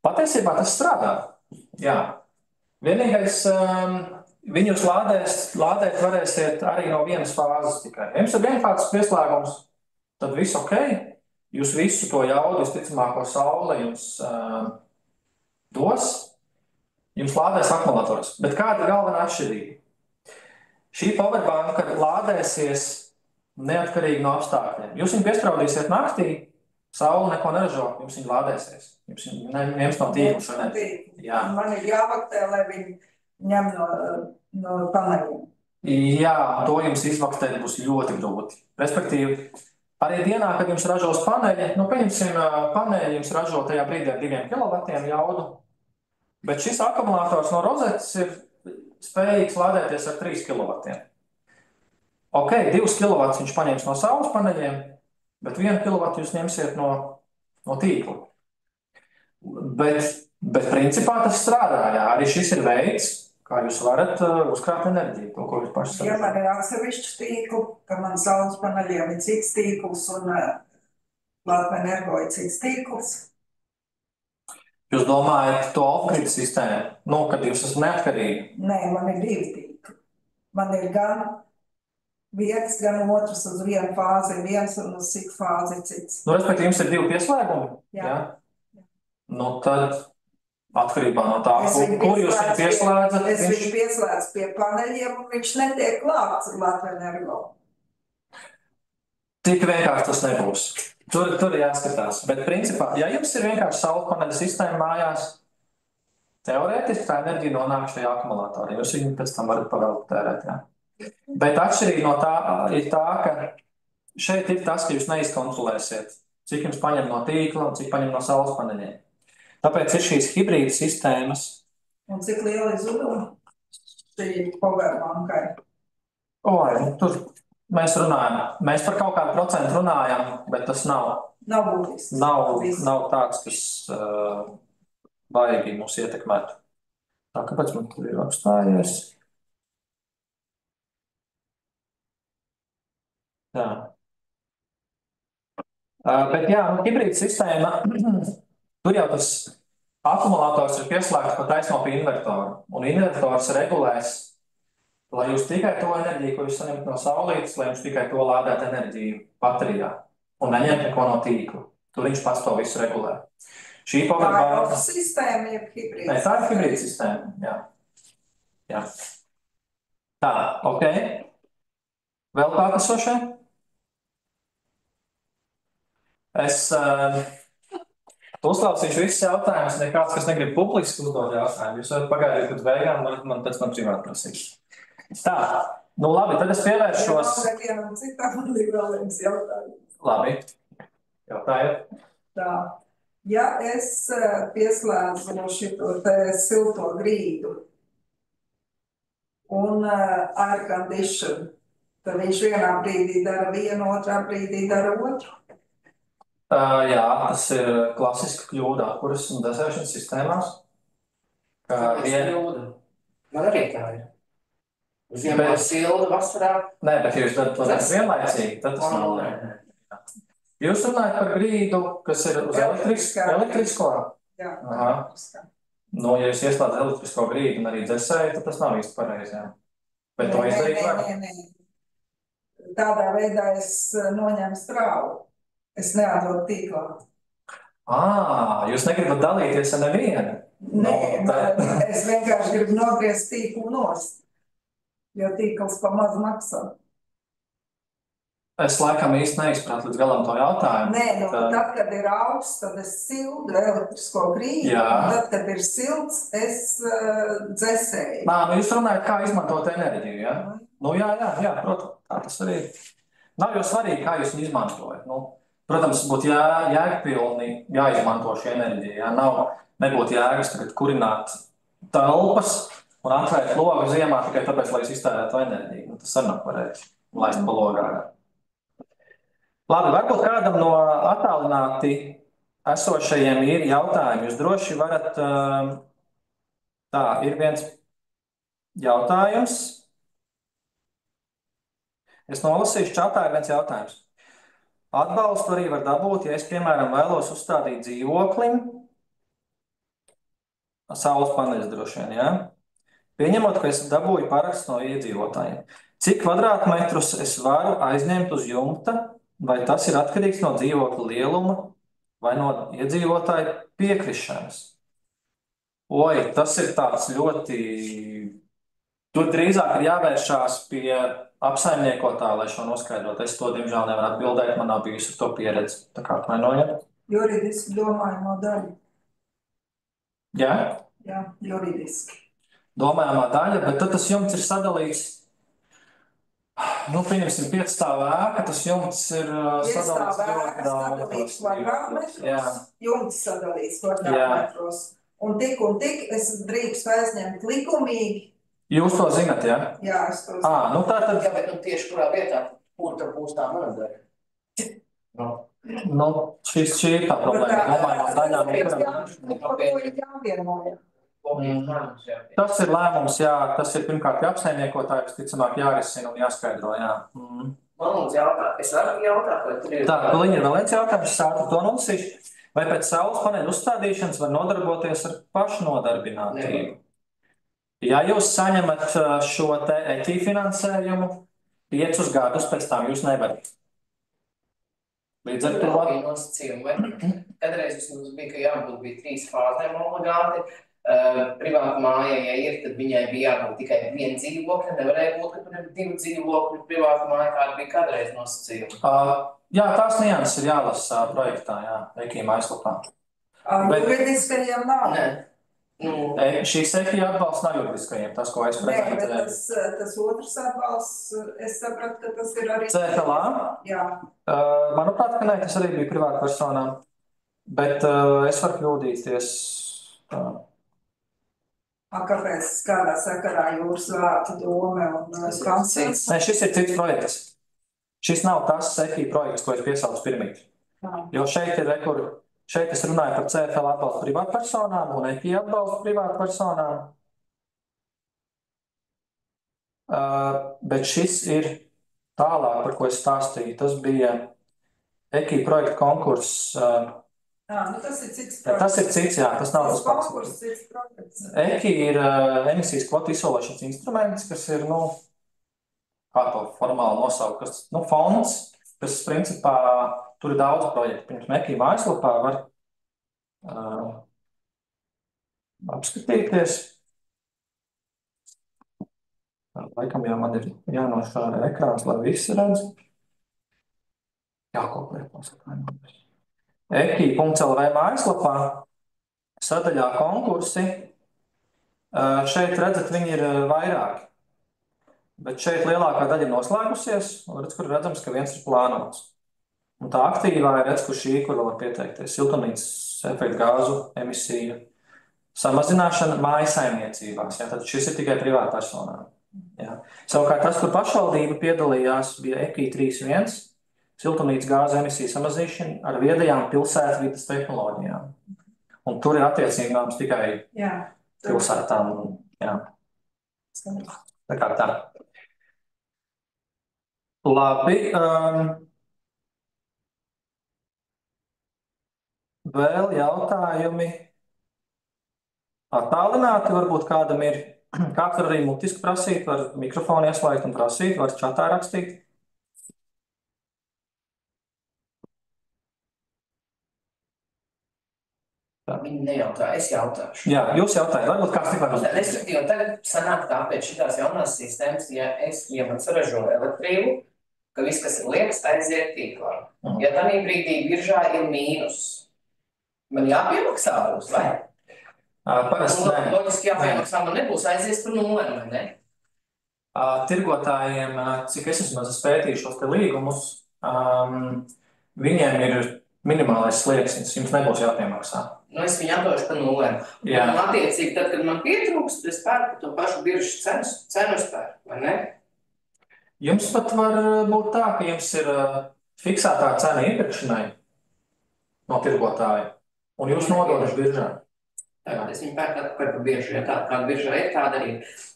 Patiesībā tas strādā. Jā. Vienīgais, viņus lādēt varēsiet arī no vienas fāzes tikai. Ja jums ir vienfāzes pieslēgums, tad viss ok. jūs visu to jaudu, visticamāko saule jums dos, jums lādēs akumulators. Bet kāda ir galvenā atšķirība? Šī powerbanka lādēsies neatkarīgi no apstākļiem. Jūs viņu piespraudīsiet naktī, saule neko neražo, jums viņa lādēsies. Jums viņa ņems no tīkla šodien. Jā. Man ir jāvaktē, lai viņi ņem no paneļiem. Jā, to jums izvaktēt būs ļoti grūti. Respektīvi, arī dienā, kad jums ražos paneļi, pieņemsim, paneļi jums ražo tajā brīdī ar 2 kW jaudu, bet šis akumulators no rozetes ir spējīgs lādēties ar 3 kW. Ok, 2 kW viņš paņems no saules paneļiem, bet 1 kW jūs ņemsiet no tīkla. Bet principā tas strādā, jā. Arī šis ir veids, kā jūs varat uzkrāt enerģiju, to, ko jūs paši sarat. Ja man ir atsevišķi tīklu, ka man saules paneļiem ir cits tīkls un Latvijas Energo ir cits tīkls. Jūs domājat to off-grid sistēmu, kad jūs esat neatkarīgi? Nē, man ir 2 tīkli. Man ir gan viens, gan otrs uz vienu fāzi, viens un uz citu fāzi cits. Respektīvi, jums ir 2 pieslēgumi? Jā. Tad atkarībā no tā, kur jūs viņu pieslēdzat. Es viņu pieslēdzu pie paneļiem, un viņš netiek klāts Latvijas Energo. Tik vienkārši tas nebūs. Tur ir jāskatās. Bet principā, ja jums ir vienkārši saules paneļa sistēma mājās, teorētiski tā enerģija nonāk šajā akumulatorā. Jūs viņu pēc tam varat pavēlēt tērēt, jā. Bet atšķirīgi no tā ir tā, ka šeit ir tas, ka jūs neizkontrolēsiet, cik jums paņem no tīkla un cik paņem no saules paneļiem. Tāpēc ir šīs hibrīda sistēmas. Un cik liela izzuduma šī powerbankai? Tur mēs runājam. Mēs par kaut kādu procentu runājam, bet tas nav. Nav būtiski. Nav tāds, kas baigi mūs ietekmētu. Tā, kāpēc man tur ir apstājies? Jā. Bet jā, hibrīda sistēma, tur jau tas akumulators ir pieslēgts pa taisno pie invertoru. Un invertors regulēs, lai jūs tikai to enerģiju, ko jūs saņemat no saulītes, lai jums tikai to lādēt enerģiju baterijā. Un neņemt neko no tīkla. Tur viņš pats to visu regulē. Šī powerbanka... Tā ir sistēma, jeb hibrīda? Nē, tā ir hibrīda sistēma, jā. Tā, ok. Vēl klātesošie? Es uzklausīšu visus jautājumus, nekāds, kas negrib publiski uzdot jautājumu. Jūs varat pagaidīt, kad beigām man pēc man privāti prasīt. Tā, labi, tad es pievēršos... Ja vienam citam man ir vēl viens jautājums. Labi, jautājiet. Tā, ja es pieslēdzu šito te silto grīdu un air condition, tad viņš vienā brīdī dara vienu, otrā brīdī dara otru? Jā, tas ir klasiska kļūda apkuras un desēšanas sistēmās. Kāpēc kļūda? Man arī tā ir. Uz vienmēr silda vasarā. Nē, bet jūs darat to vienlaicīgi, tad tas nav. Jūs runājat par grīdu, kas ir uz elektrisko? Jā, elektriskā. Ja jūs ieslēdzat elektrisko grīdu un arī dzesēju, tad tas nav īsti pareizi, jā. Bet to izdarīt var? Nē. Tādā veidā es noņemu strāvu. Es neatdodu tīklā. Jūs negribat dalīties ar nevienu? Nē, es vienkārši gribu nogriezt tīklu nost, jo tīkls pa maz maksā. Es laikam īsti neizpratu līdz galam to jautājumu. Nē, tad, kad ir augsts, tad es sildu elektrisko grīdu, un tad, kad ir silts, es dzesēju. Jūs runājat, kā izmantot enerģiju, ja? Jā, protams, tā tas arī ir. Nav jau svarīgi, kā jūs viņu izmantojat. Protams, būtu jēgpilni jāizmanto šī enerģija. Nebūtu jēgas tagad kurināt telpas un atvērt logu ziemā tikai tāpēc, lai jūs iztērētu enerģiju. Tas arī nav pareizi, laist pa logā. Labi, varbūt kādam no attālināti esošajiem ir jautājumi. Jūs droši varat... Tā, ir viens jautājums. Es nolasīšu čatā, ir viens jautājums. Atbalstu arī var dabūt, ja es, piemēram, vēlos uzstādīt dzīvoklim, saules paneļus droši vien, jā? Pieņemot, ka es dabūju parakstu no iedzīvotājiem. Cik kvadrātmetrus es varu aizņemt uz jumta, vai tas ir atkarīgs no dzīvokļa lieluma vai no iedzīvotāju piekrišanas? Oi, tas ir tāds ļoti... Tur drīzāk ir jāvēršās pie apsaimniekotāja, lai šo noskaidrot. Es to, diemžēl, nevaru atbildēt, man nav bijusi to pieredze. Tā kā atvainojiet. Juridiski domājamo daļu. Jā? Jā, juridiski. Domājamā daļa, bet tad tas jumts ir sadalīts. Nu, pieņemsim, 5 stāvu ēka, tas jumts ir sadalīts kvadrātmetros, jumts sadalīts kvadrātmetros. Un tik es drīkstu aizņemt likumīgi. Jūs to zinat, jā? Jā, es to zinu. Nu tā tad... Jā, bet tieši kurā vietā, kur tad būs tā monedara? Nu, šī ir tā problēma. Domājumā daļām. Tas ir lēmums, jā, tas ir pirmkārt apsaimniekotājs, ticamāk jārisina un jāskaidro, jā. Man lūdzu jautāt, es varu jautāt, vai tur ir... Tā, Liņa, vēl viens jautājums, sāku to nolasīšu. Vai pēc saules paneļu uzstādīšanas var nodarboties ar pašnodarbinātību? Ja jūs saņemat šo te EķI finansējumu 5 gadus, pēc tam jūs nevarat. Līdz ar to... Kadreiz mums bija, ka jābūt bija 3 fāzēm obligāti. Privāta māja, ja ir, tad viņai bija jābūt tikai 1 dzīvokļa. Nevarēja būt, ka tur ir 2 dzīvokļi privāta māja, kāda bija kadreiz nosacījuma. Jā, tās nianses ir jālasa projektā, jā, EķI mājaslapā. Juridiskajiem nav. Nē. Šīs EķI atbalsts nav juridiskajiem, tas, ko es prezentēju. Nē, bet tas otrs atbalsts, es sapratu, ka tas ir arī... CFLA? Jā. Manuprāt, ka nē, tas arī bija privāta personām, bet es varu kļūdīties. Kāpēc, kādā sakarā jūras vārtu dome un kancils? Nē, šis ir cits projekts. Šis nav tas EķI projekts, ko es piesaucu pirmīt. Jo šeit ir šeit es runāju par CFL atbalstu privātpersonām un EķI atbalstu privātpersonām. Bet šis ir tālāk, par ko es stāstīju. Tas bija EķI projekta konkurss. Nu tas ir cits projekts. Tas ir cits, jā, tas nav tas pats. Konkurss, cits projekts. EķI ir emisijas kvotu izsolēšanas instruments, kas ir, kā to formāli nosaukt, fonds, kas principā tur ir daudz projektu. Pirms EķI mājaslapā var apskatīties. Laikam jau man ir jānošāra ekrāns, lai visi redz. Jākopliet nosakainot. EķI.lv mājaslapā sadaļā konkursi. Šeit redzat, viņi ir vairāki. Bet šeit lielākā daļa ir noslēgusies, un redz, kur redzams, ka viens ir plānots. Un tā aktīvā ir redz, kur šī, kur vēl var pieteikties. Siltumnīcas efekta gāzu emisiju samazināšana mājasaimniecībās. Jā, tad šis ir tikai privātpersonām. Savukārt tas, kur pašvaldība piedalījās, bija EķI 3.1, siltumnīcas gāzu emisiju samazīšana ar viedajām pilsētvides tehnoloģijām. Un tur ir attiecībām tikai pilsētām. Jā. Tā kā tā. Labi. Vēl jautājumi attālināti, varbūt kādam ir, kāds var arī mutiski prasīt, var mikrofonu ieslēgt un prasīt, var čatā rakstīt. Viņi nejautāja, es jautāšu. Jā, jūs jautājat, varbūt kāds tikā uzdod. Respektīvi, tagad sanāk tā pēc šitās jaunās sistēmas, ja man saražo elektrību, ka viss, kas ir liekas, aiziet tīklā. Ja tādā brīdī biržā ir mīnus, man jāpiemaksā būs, vai? Parasti nē. Loģiski jāpiemaksā, man nebūs aizies par nulēm, vai ne? Tirgotājiem, cik es esmu pētīju šos te līgumus, viņiem ir minimālais slieksnis, jums nebūs jāpiemaksā. Es viņu atdošu par nulēm. Un attiecīgi, tad, kad man pietrūkst, es pērku to pašu biržas cenu spērku, vai ne? Jums pat var būt tā, ka jums ir fiksētā cena iepirkšanai no tirgotāja, un jūs nododaši biržā. Tagad es viņu pērku atpakaļ par biržu, ja kāda biržā ir, tāda arī.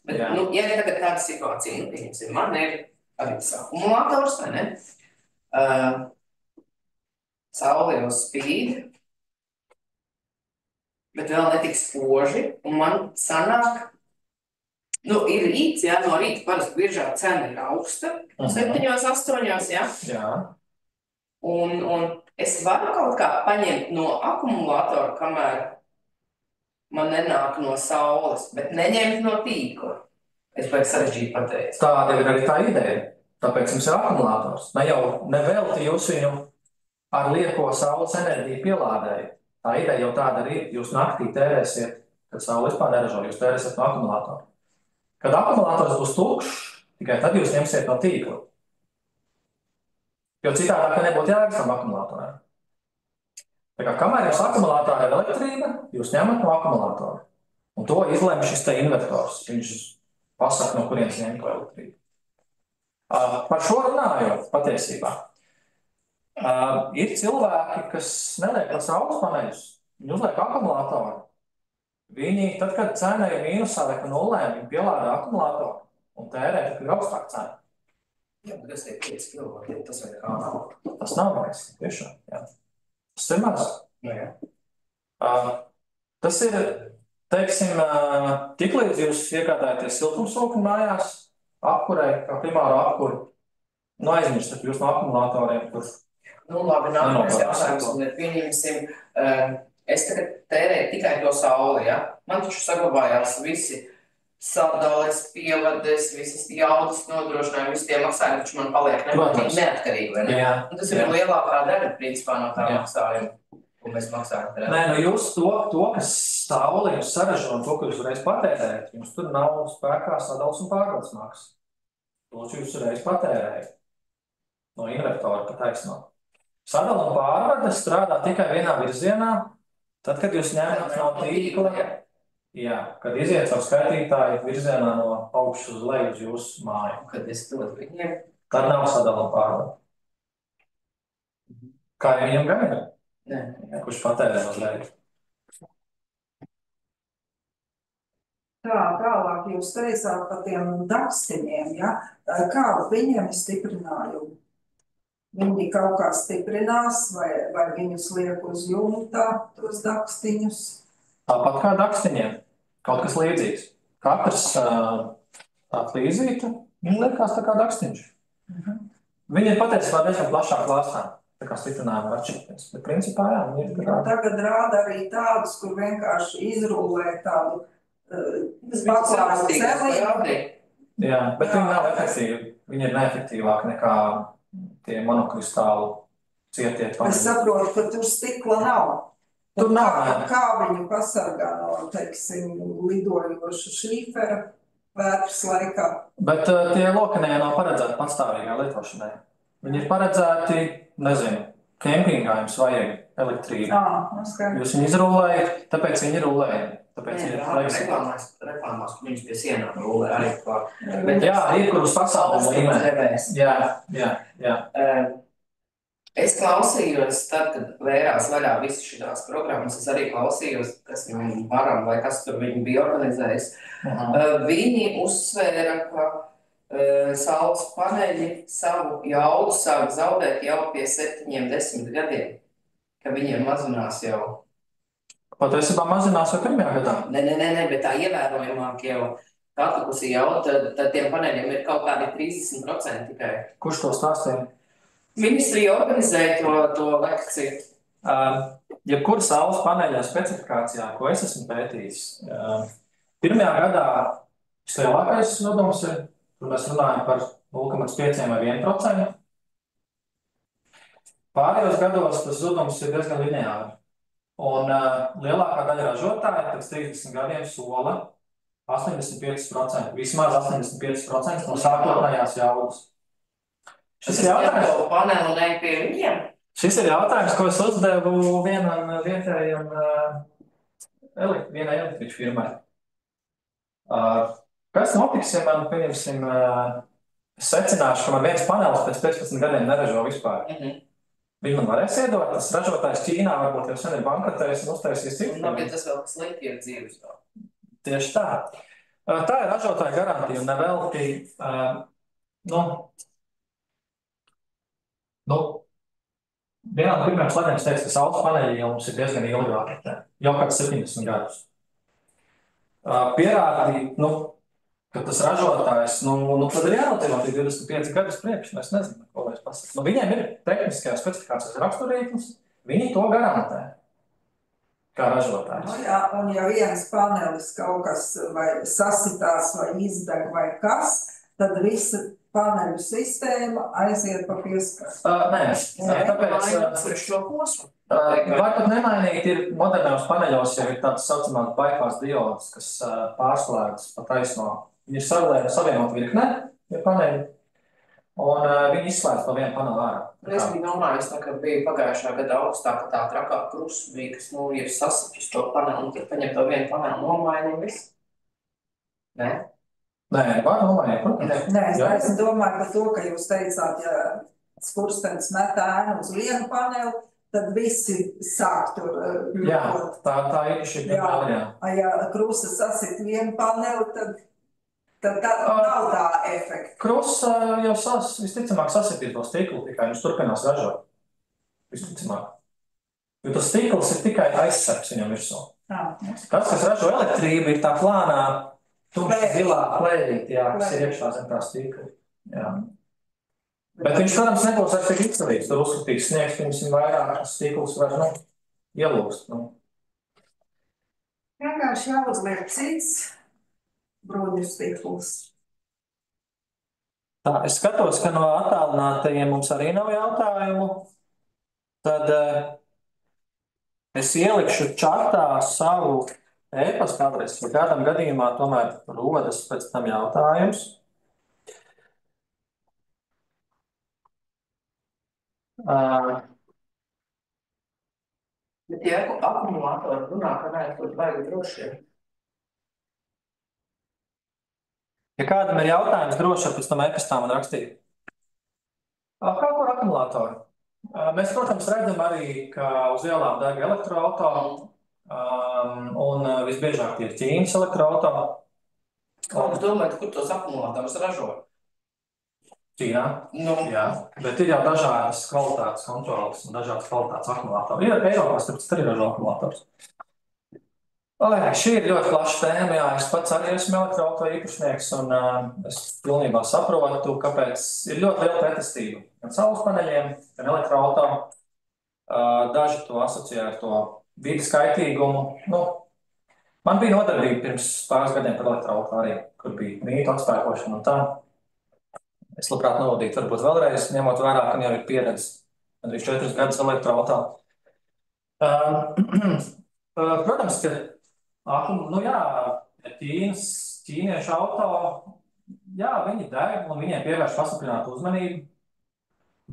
Bet, ja tagad tāda situācija, pieņemsim, man ir arī tas akumulators, vai ne? Saule jau spīd, bet vēl netik spoži, un man sanāk, ir rīts, jā, no rīta parasti biržā cena ir augsta, 7, 8, jā? Jā. Un es varu kaut kā paņemt no akumulātora, kamēr man nenāk no saules, bet neņemt no tīkla. Es vajag sarežģīt pateikt. Tāda ir arī tā ideja. Tāpēc jums ir akumulātors. Nevelti jūs viņu ar lieko saules enerģiju pielādēju. Tā ideja jau tāda arī ir. Jūs naktī tērēsiet, kad saule vispār neražo, jūs tērēsiet no akumulātora. Kad akumulators būs tukšs, tikai tad jūs ņemsiet no tīkla. Jo citādāk nebūtu jēgas tam akumulatoriem. Tā kā kamēr jums akumulatorā ir elektrība, jūs ņemat no akumulatora. Un to izlēma šis te invertors. Viņš pasaka, no kurienes ņemt to elektrību. Par šo runājot patiesībā. Ir cilvēki, kas neliek saules paneļus, viņi uzliek akumulātoru. Viņi, tad, kad cena ir mīnusā vai nulē, viņi pielāda akumulātoru un tērē, tad ir augstāk cena. Jā, bet es teiktu 5 kW, tas vai kā nav. Tas nav nekas, tiešām, jā. Tas ir maz. Jā. Tas ir, teiksim, tiklīdz jūs iegādājaties siltumsūkni mājās, apkurei, kā primāro apkuri, aizmirstat jūs no akumulatoriem, kur Labi, nākamais jautājums, un pieņemsim, es tagad tērēju tikai to sauli, ja? Man taču saglabājās visi sadales, pievades, visas jaudas nodrošinājumi, visi tie maksājumi, taču man paliek neatkarīgi, vai ne? Jā, un tas ir lielākā daļa, principā, no tā maksājuma, ko mēs maksājam. Nē, jūs to, kas saule jums saražo un to, ko jūs varēs patērēt, jums tur nav spēkā sadals un pārvaldes maksas. To jūs varēs patērēt no invertora, pa taisno. Sadala un pārvade strādā tikai vienā virzienā, tad, kad jūs ņemat no tīkla, jā, kad iziet savu skaitītāju virzienā no augšas uz leju uz jūsu māju. Kad es dodu viņiem? Tad nav sadala un pārvade. Kā viņam gan ir? Nē. Kurš patērē uz leju? Tālāk jūs teicāt par tiem dakstiņiem, ja? Kāda viņiem ir stiprinājuma? Viņi kaut kā stiprinās, vai viņus liek uz jumta, tos dakstiņus? Tāpat kā dakstiņiem, kaut kas līdzīgs. Katrs tā līdzīta, viņi liekas tā kā dakstiņš. Viņi ir patiesībā diezgan plašā klāstā, tā kā stiprinājumi var atšķirties. Bet principā, jā, viņi ir grādi. Tagad rāda arī tādus, kur vienkārši izrūlē tādu paklāstu celību. Jā, bet viņi nav efektīvi. Viņi ir neefektīvāki nekā tie monokristāli cietie paneļi. Es saprotu, ka tur stikla nav. Tur nav. Kā viņu pasargā no, teiksim, lidojoša šīfera vētras laikā? Bet tie lokanie nav paredzēti patstāvīgā lietošanai. Viņi ir paredzēti, nezinu, kempingā jums vajag elektrību. Jūs viņu izrūlējat, tāpēc viņi ir rulējami. Reklāmās, ka viņš pie sienām rulē arī klāt. Bet jā, ir kur uz pasaules līmenī. Jā. Es klausījos, tad, kad vērās vaļā visas šitās programmas, es arī klausījos, kas viņu varam, vai kas tur viņi bija organizējis. Viņi uzsvēra, ka saules paneļi savu jaudu sāk zaudēt jau pie 7-10 gadiem, ka viņiem mazinās jau. Patiesībā mazinās jau pirmajā gadā. Nē, bet tā ievērojamāk jau atlikusī jauda, tad tiem paneļiem ir kaut kādi 30% tikai. Kurš to stāstīja? Ministrija organizēja to lekciju. Jebkura saules paneļa specifikācijā, ko es esmu pētījis, pirmajā gadā vislielākais zudums ir, tur mēs runājam par 0,5 vai 1%. Pārējos gados tas zudums ir diezgan lineāri. Un lielākā daļa ražotāja pēc 30 gadiem sola 85%, vismaz 85% no sākotnējās jaudas. Šis ir jautājums, ko es uzdevu vienam vietējam vienai električu firmai. Kas notiks, ja man, pieņemsim, es secināšu, ka man viens panelis pēc 15 gadiem neražo vispār? Viņi man varēs iedot, tas ražotājs Ķīnā varbūt jau sen ir bankrotējis un uztaisījis citu. Bet tas vēl slikti ir dzīves tā. Tieši tā. Tā ir ražotāja garantija un nevelti, vienā no pirmajām slēdiem es teicu, ka saules paneļi jau mums ir diezgan ilgāk, jau kāds 70 gadus. Pierādīt, ka tas ražotājs, tad ir jānotiek 25 gadus priekš, es nezinu, ko es pasaku. Viņiem ir tehniskajās specifikācijas raksturīgums, viņi to garantē, kā ražotājs. Jā, un ja viens panelis kaut kas vai sasitās vai izdeg vai kas, tad visa paneļu sistēma aiziet pa pieskaru. Nē, tāpēc šo posmu. Varbūt nemainīt ir modernās paneļos, ja ir tāds saucamās bypass diodes, kas pārslēdz pa taisno. Viņi ir savienot virknē, ja paneļi, un viņi izslēdz to vienu paneli ārā. Es biju domājis, ka bija pagājušā gada augustā, ka tā trakā krusta bija, kas, ir sasapjus to paneli, un tad paņem to vienu paneli nomaini un viss. Nē? Nē, var nomainīt, protams. Nē, es domāju par to, ka jūs teicāt, ja skurstenis met ēnu uz vienu paneli, tad visi sāk tur. Jā, tā ir šī paneli, jā. Ja krusta sasit vienu paneli, tad nav tā efekta. Krusta jau visticamāk sasitīs to stiklu, tikai viņš turpinās ražot. Visticamāk. Jo tas stikls ir tikai aizsargs viņam virsū. Tas, kas ražo elektrību, ir tā plānā, tumša zilā plēdīt, kas ir iekšā zem tā stikla. Jā. Bet viņš, protams, nebūs ar tik izcelīgs. Tur uzskatīs sniegs, viņam vairāk stikls var, ielūst. Vienkārši jāuzliek cits bruņu stikls. Tā, es skatos, ka no attālinātajiem mums arī nav jautājumu. Tad es ielikšu čatā savu e-pasta adresi, ja kādam gadījumā tomēr rodas pēc tam jautājums. Bet ja akumulātori runā, ka vajag droši. Ja kādam ir jautājums, droši pēc tam e-pastā man rakstīt. Kā kur akumulātori? Mēs, protams, redzam arī, ka uz ielām deg elektroauto, un visbiežāk tie ir Ķīnas elektroauto. Kā jūs domājat, kur tos akumulātorus ražo? Ķīnā? Jā, bet ir jau dažādas kvalitātes kontrolas un dažādas kvalitātes akumulātori. Ir Eiropā, tāpēc arī ražo akumulātorus. Šī ir ļoti plaša tēma, jā, es pats arī esmu elektroauto īpašnieks, un es pilnībā saprotu, kāpēc ir ļoti liela pretestība gan saules paneļiem, gan elektroauto. Daži to asociē ar to vides kaitīgumu. Man bija nodarbība pirms pāris gadiem par elektroauto arī, kur bija mītu atspēkošana un tā. Es labprāt novadītu varbūt vēlreiz, ņemot vērā, ka jau ir pieredze gandrīz 4 gadus elektroauto. Protams, ka ķīniešu auto, viņi deg un viņiem pievērš pastiprinātu uzmanību,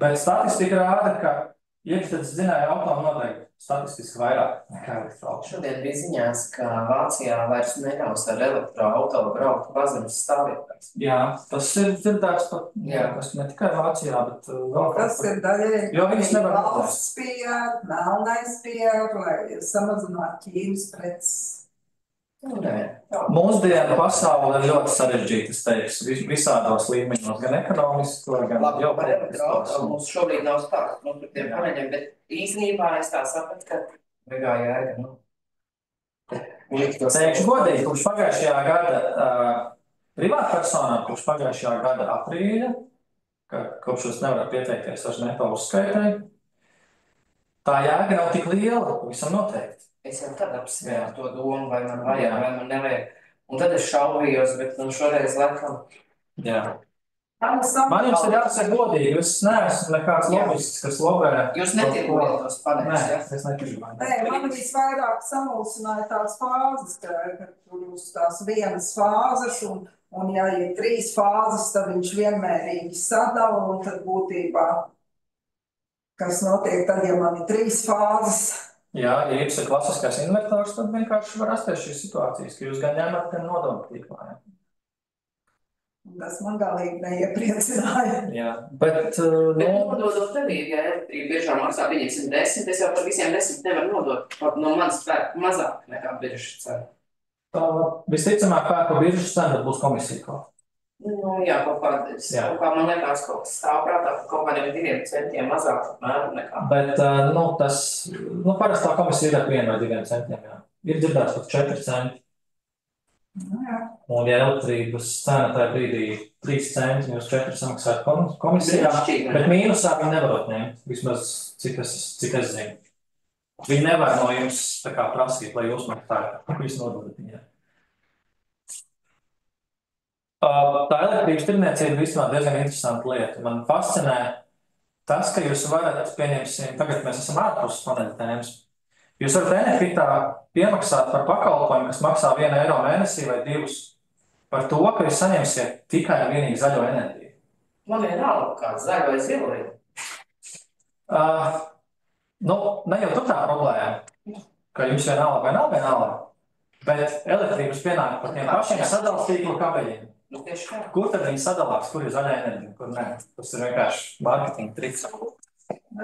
bet statistika rāda, ka iekšzemes dzinēja auto nodeg statistiski vairāk nekā elektroauto. Šodien bija ziņās, ka Vācijā vairs neļaus ar elektroauto braukt pazemes stāvvietās. Jā, tas ir dzirdēts pat, ne tikai Vācijā, bet vēl Tas ir daļai, jo viņas nevar valsts PR, melnais PR, lai samazinātu Ķīnas preces. Mūsdienu pasaule ir ļoti sarežģīta, es teikšu, visādos līmeņos, gan ekonomiski, gan ģeopolitiskos. Mums šobrīd nav stāsts, mums par tiem paneļiem, bet īstenībā es tā sapratu, ka vegā jēga, Teikšu godīgi, kopš pagājušajā gada privātpersonām, kopš pagājušajā gada aprīļa, kopš es nevaru pieteikties ar neto uzskaitai, tā jēga nav tik liela, visam noteikti. Es jau tad apsvēru to domu, vai man vajag, vai man nevajag. Un tad es šaubījos, bet šoreiz laikam. Jā. Man jums ir jāsaka godīgi, es neesmu nekāds lobisks, kas lobē. Jūs netirgojat tos paneļus, ja? Nē, es netirgoju. Nē, man visvairāk samulsināja tās fāzes, ka tur uz tās vienas fāzes, un ja ir 3 fāzes, tad viņš vienmērīgi sadala, un tad būtībā, kas notiek tad, ja man ir 3 fāzes. Jā, ja jums ir klasiskais invertors, tad vienkārši var rasties šīs situācijas, ka jūs gan ņemat, gan nodokļu tīklā. Tas man galīgi neiepriecināja. Jā, bet... Nododot arī, ja elektrība biežā maksā 510, es jau par visiem 10 nevaru nodot, pat no manas spēka mazāk nekā biržas cena. Visticamāk, pērku biržas cena, tad būs komisija kaut. Jā, kaut kā man liekas, kaut kas stāv prātā, ka kaut kādiem 2 centiem mazāk apmēram nekā. Bet, parastā komisija ir ar 1 vai 2 centiem, jā. Ir dzirdēts pat 4 centi. Jā. Un, ja elektrības cena tajā brīdī 3 centi, jūs 4 samaksājat komisijā, bet mīnusā viņi nevarot ņemt, vismaz cik es zinu. Viņi nevar no jums tā kā prasīt, lai jūs maksājat, jūs nododat viņai. Tā elektrības tirdzniecība vispār diezgan interesanta lieta. Man fascinē tas, ka jūs varat, pieņemsim, tagad mēs esam ārpus paneļa tēmas, jūs varat Enefitā piemaksāt par pakalpojumu, kas maksā 1 eiro mēnesī vai 2 par to, ka jūs saņemsiet tikai un vienīgi zaļo enerģiju. Man nav kāds zaļo vai zilo. Ne jau tur tā problēma, ka jums vienalga vai nav vienalga, bet elektrības pienāk par tiem pašiem sadales tīklu kabeļiem. Kur tad viņi sadalās, kur ir zaļā enerģija, kur ne? Tas ir vienkārši marketinga triks.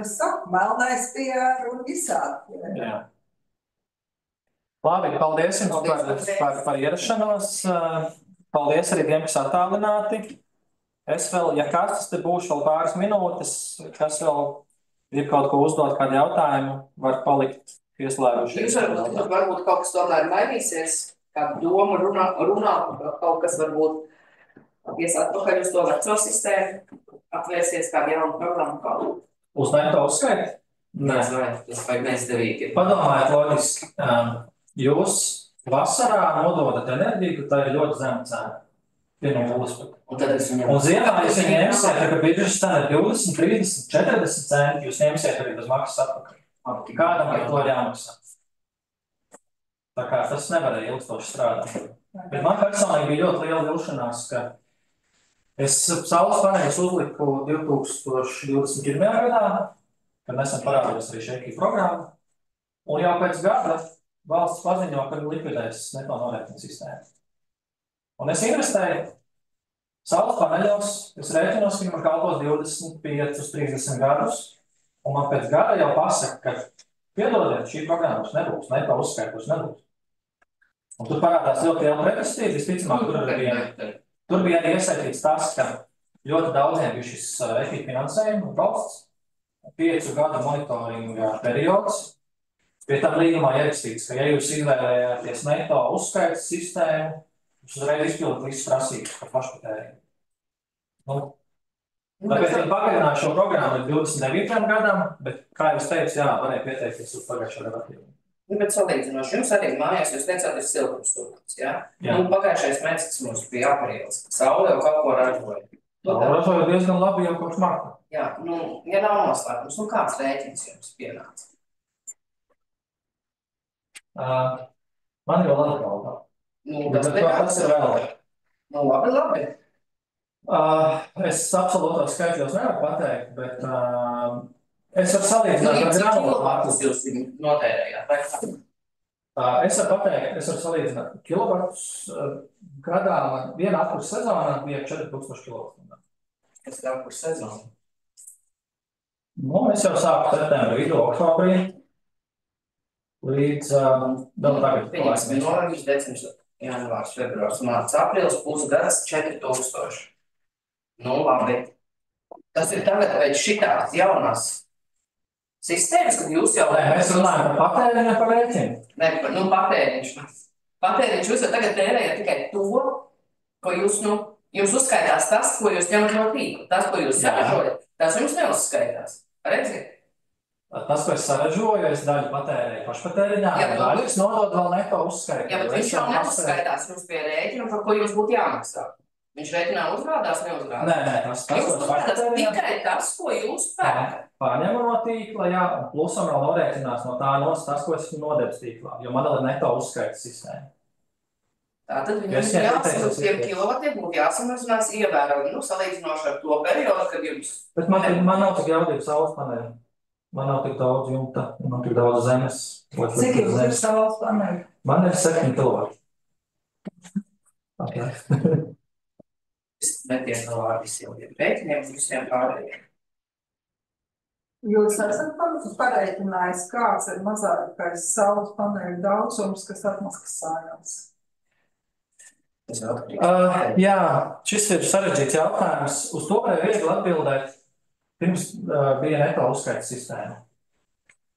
Es saku, melnais PR un visādi. Jā. Labi, paldies jums par ierašanos. Paldies arī tiem, kas attālināti. Es vēl, ja kāds te būšu vēl pāris minūtes, kas vēl ir kaut ko uzdot, kādu jautājumu, var palikt pieslēguši. Jūs varbūt kaut kas tomēr mainīsies, kāda doma runāt, kaut kas varbūt ies atpakaļ uz to veco sistēmu, atvērsies kādu jaunu programmu kādu. Uz neto uzskaiti? Nē, tas vajag neizdevīgi. Padomājiet loģiski, jūs vasarā nododat enerģiju, ka tā ir ļoti zema cena. Un ziemā jūs viņu ņemsiet, ka biržas cena ir 20, 30, 40 centi, jūs ņemsiet arī bez maksas atpakaļ. Kādam ar to ir jāmaksā. Tā kā tas nevarēja ilgstoši strādāt. Bet man personīgi bija ļoti liela vilšanās, ka es saules paneļus uzliku 2021. gadā, kad esam parādījos arī šeit programma. Un jau pēc gada valsts paziņo, ka likvidēs neto norēķinu sistēmu. Un es investēju saules paneļos, es rēķinos, ka man kalpos 25-30 gadus, un man pēc gada jau pasaka, ka piedodiet, šī programma nebūs, neto uzskaitos nebūs. Un tur parādās ļoti liela pretestība, visticamāk, tur bija arī iesaistīts tas, ka ļoti daudziem bija šis efektīvi finansējuma valsts, 5 gadu monitoringa periods. Pie tam līgumā ierakstīts, ka ja jūs izvēlējāties neto uzskaitas sistēmu, jūs uzreiz izpildāt visas prasības par pašpatēriņu. Tāpēc viņi pagarināja šo programmu līdz 29. gadam, bet, kā jūs teicu, jā, varēja pieteikties uz pagājušo gadu attīrību. Bet salīdzinoši, jums arī mājās, jūs teicāt, ir siltumstūkums, jā? Pagājušais mēnesis, kas mums bija aprīlis, saule jau kaut ko ražoja. Ražoja diezgan labi jau kopš marta. Jā, ja nav noslēpums, kāds rēķins jums pienāca? Man jau labi kalpā. Tas ir vēl. Labi. Es absolūtos skaitļos nevaru pateikt, bet es varu salīdzināt ar kilovatus jūs notērējāt, vai kā? Es varu salīdzināt kilovatus gadā, man viena atpūs sezonā bija 4000 kilovatus. Kas ir atpūs sezonā? Es jau sāku septembra vidu, oktobrī, līdz vēl tagad. Pieņemsim, novembris, decembris, janvārs, februārs, mārts, aprīlis, pusgads 4000. Labi. Tas ir tagad pēc šitās jaunās sistēmas, kad jūs jau... Nē, mēs runājam par patēriņu par rēķinu. Nē, patēriņš. Patēriņš jūs jau tagad tērējat tikai to, ko jūs, jums uzskaitās tas, ko jūs ņemat no tīkla. Tas, ko jūs saražojat, tas jums neuzskaitās. Redziet? Tas, ko es saražoju, es daļu patērēju pašpatēriņā, daļu es nodod vēl neto uzskaitu. Jā, bet viņš jau neuzskaitās jums pie rēķina, par ko jums būtu jāmaksā. Viņš rēķinā uzrādās, neuzrādās. Nē, tas tikai tas, ko jūs pērkat. Pārņemu no tīkla, jā, un plusam vēl norēķinās no tā tas, ko esmu nodevis tīklā, jo man ir neto uzskaitas sistēma. Tātad viņam jāsamaz tiem kilovatiem būtu jāsamazinās ievērojami, salīdzinoši ar to periodu, kad jums... Bet man nav tik jaudību saules paneļu. Man nav tik daudz jumta, man nav tik daudz zemes. Cik jums ir saules paneļu? Man ir 7 kilovati. Netiek galā ar visiem rēķiniem, visiem pārējiem. Jūs esat pareiķinājis, kāds ir mazākais saules paneļu daudzums, kas atmaksājās? Jā, šis ir sarežģīts jautājums. Uz to varēja viegli atbildēt, pirms bija neto uzskaitas sistēma.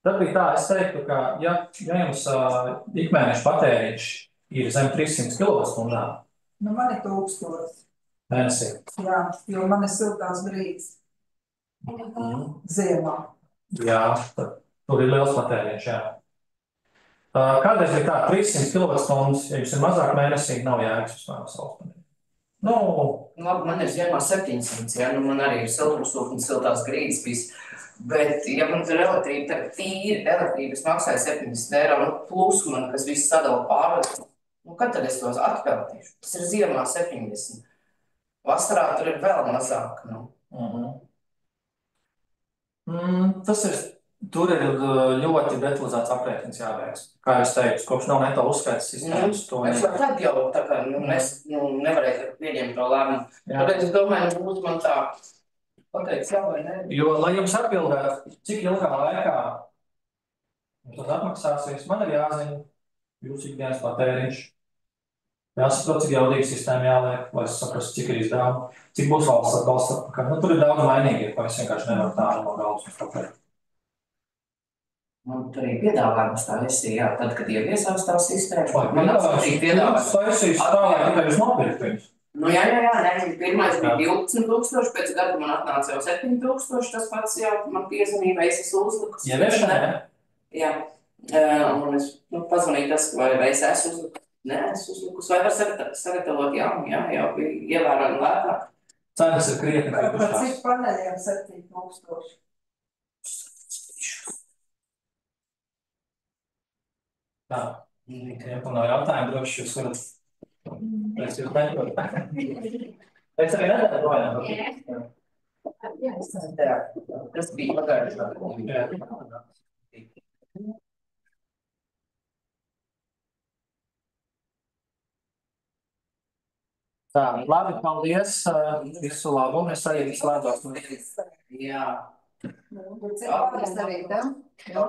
Tad bija tā, es teiktu, ka ja jums ikmēneša patēriņš ir zem 300 kWh. Nu, man ir 1000. Mēnesī. Jā, jo man ir siltās brīdis. Ziemā. Jā, tur ir liels patēriņš, jā. Kādreiz ir tā, 300 kWh, ja jums ir mazāk mēnesī, nav jēgas vispār saules paneļi. Nu, labi, man ir ziemā 700, jā, nu man arī ir siltumsūknis, siltās grīdas viss. Bet, ja man tur elektrība, tagad tīri elektrības maksāja 70 eiro, nu plus man, kas viss sadala pārvades, nu kad tad es tos atpeltīšu? Tas ir ziemā 70. Vasarā tur ir vēl mazāk, nu. Tur ir ļoti detalizēts aprēķins jāveic. Kā jūs teicu, kopš nav neto uzskaitas sistēmas, to Es jau tad jau tā kā, nevarēju pieņemt to lēmumu. Tāpēc es domāju, būtu man tā pateikt jā vai ne. Jo, lai jums atbildētu, cik ilgā laikā tas atmaksāsies, man ir jāzina jūsu ikdienas patēriņš. Jāsaprot, cik jaudīgi sistēma jāliek, lai es saprastu, cik ir izdevumi, cik būs valsts atbalsts atpakaļ. Nu, tur ir daudz mainīgi, ko es vienkārši nevaru tā no galvas uzpapēt. Man tur arī piedāvājums tā esi, jā, tad, kad ieviesās tā sistēma. Man atsāktīja piedāvājums. Taisīs tā, lai tikai jūs nopirkt viņus. Nu jā, pirmais bija 12,000, pēc gada man atnāca jau 7,000, tas pats jau man piezvanīja, vai es esmu uzlikus. Ieviešanai, ne? Jā, un es pazvanīju tas, vai es esmu uzlikus. Nē, es uzlikus, vai var sagatavot jaunu, jā, jau bija ievērojami lētāk. Cenas ir krietni Par kritušās. cik paneļiem 7,000? Tā, ja man nav jautājumu, droši jūs varat. Es jūs neprotu. Es arī nedēļu. Tas bija pagājušā. Tā, labi, paldies. Visu labu. Es arī slēdzos. Jā. Cik paneļi arī tam? Jā.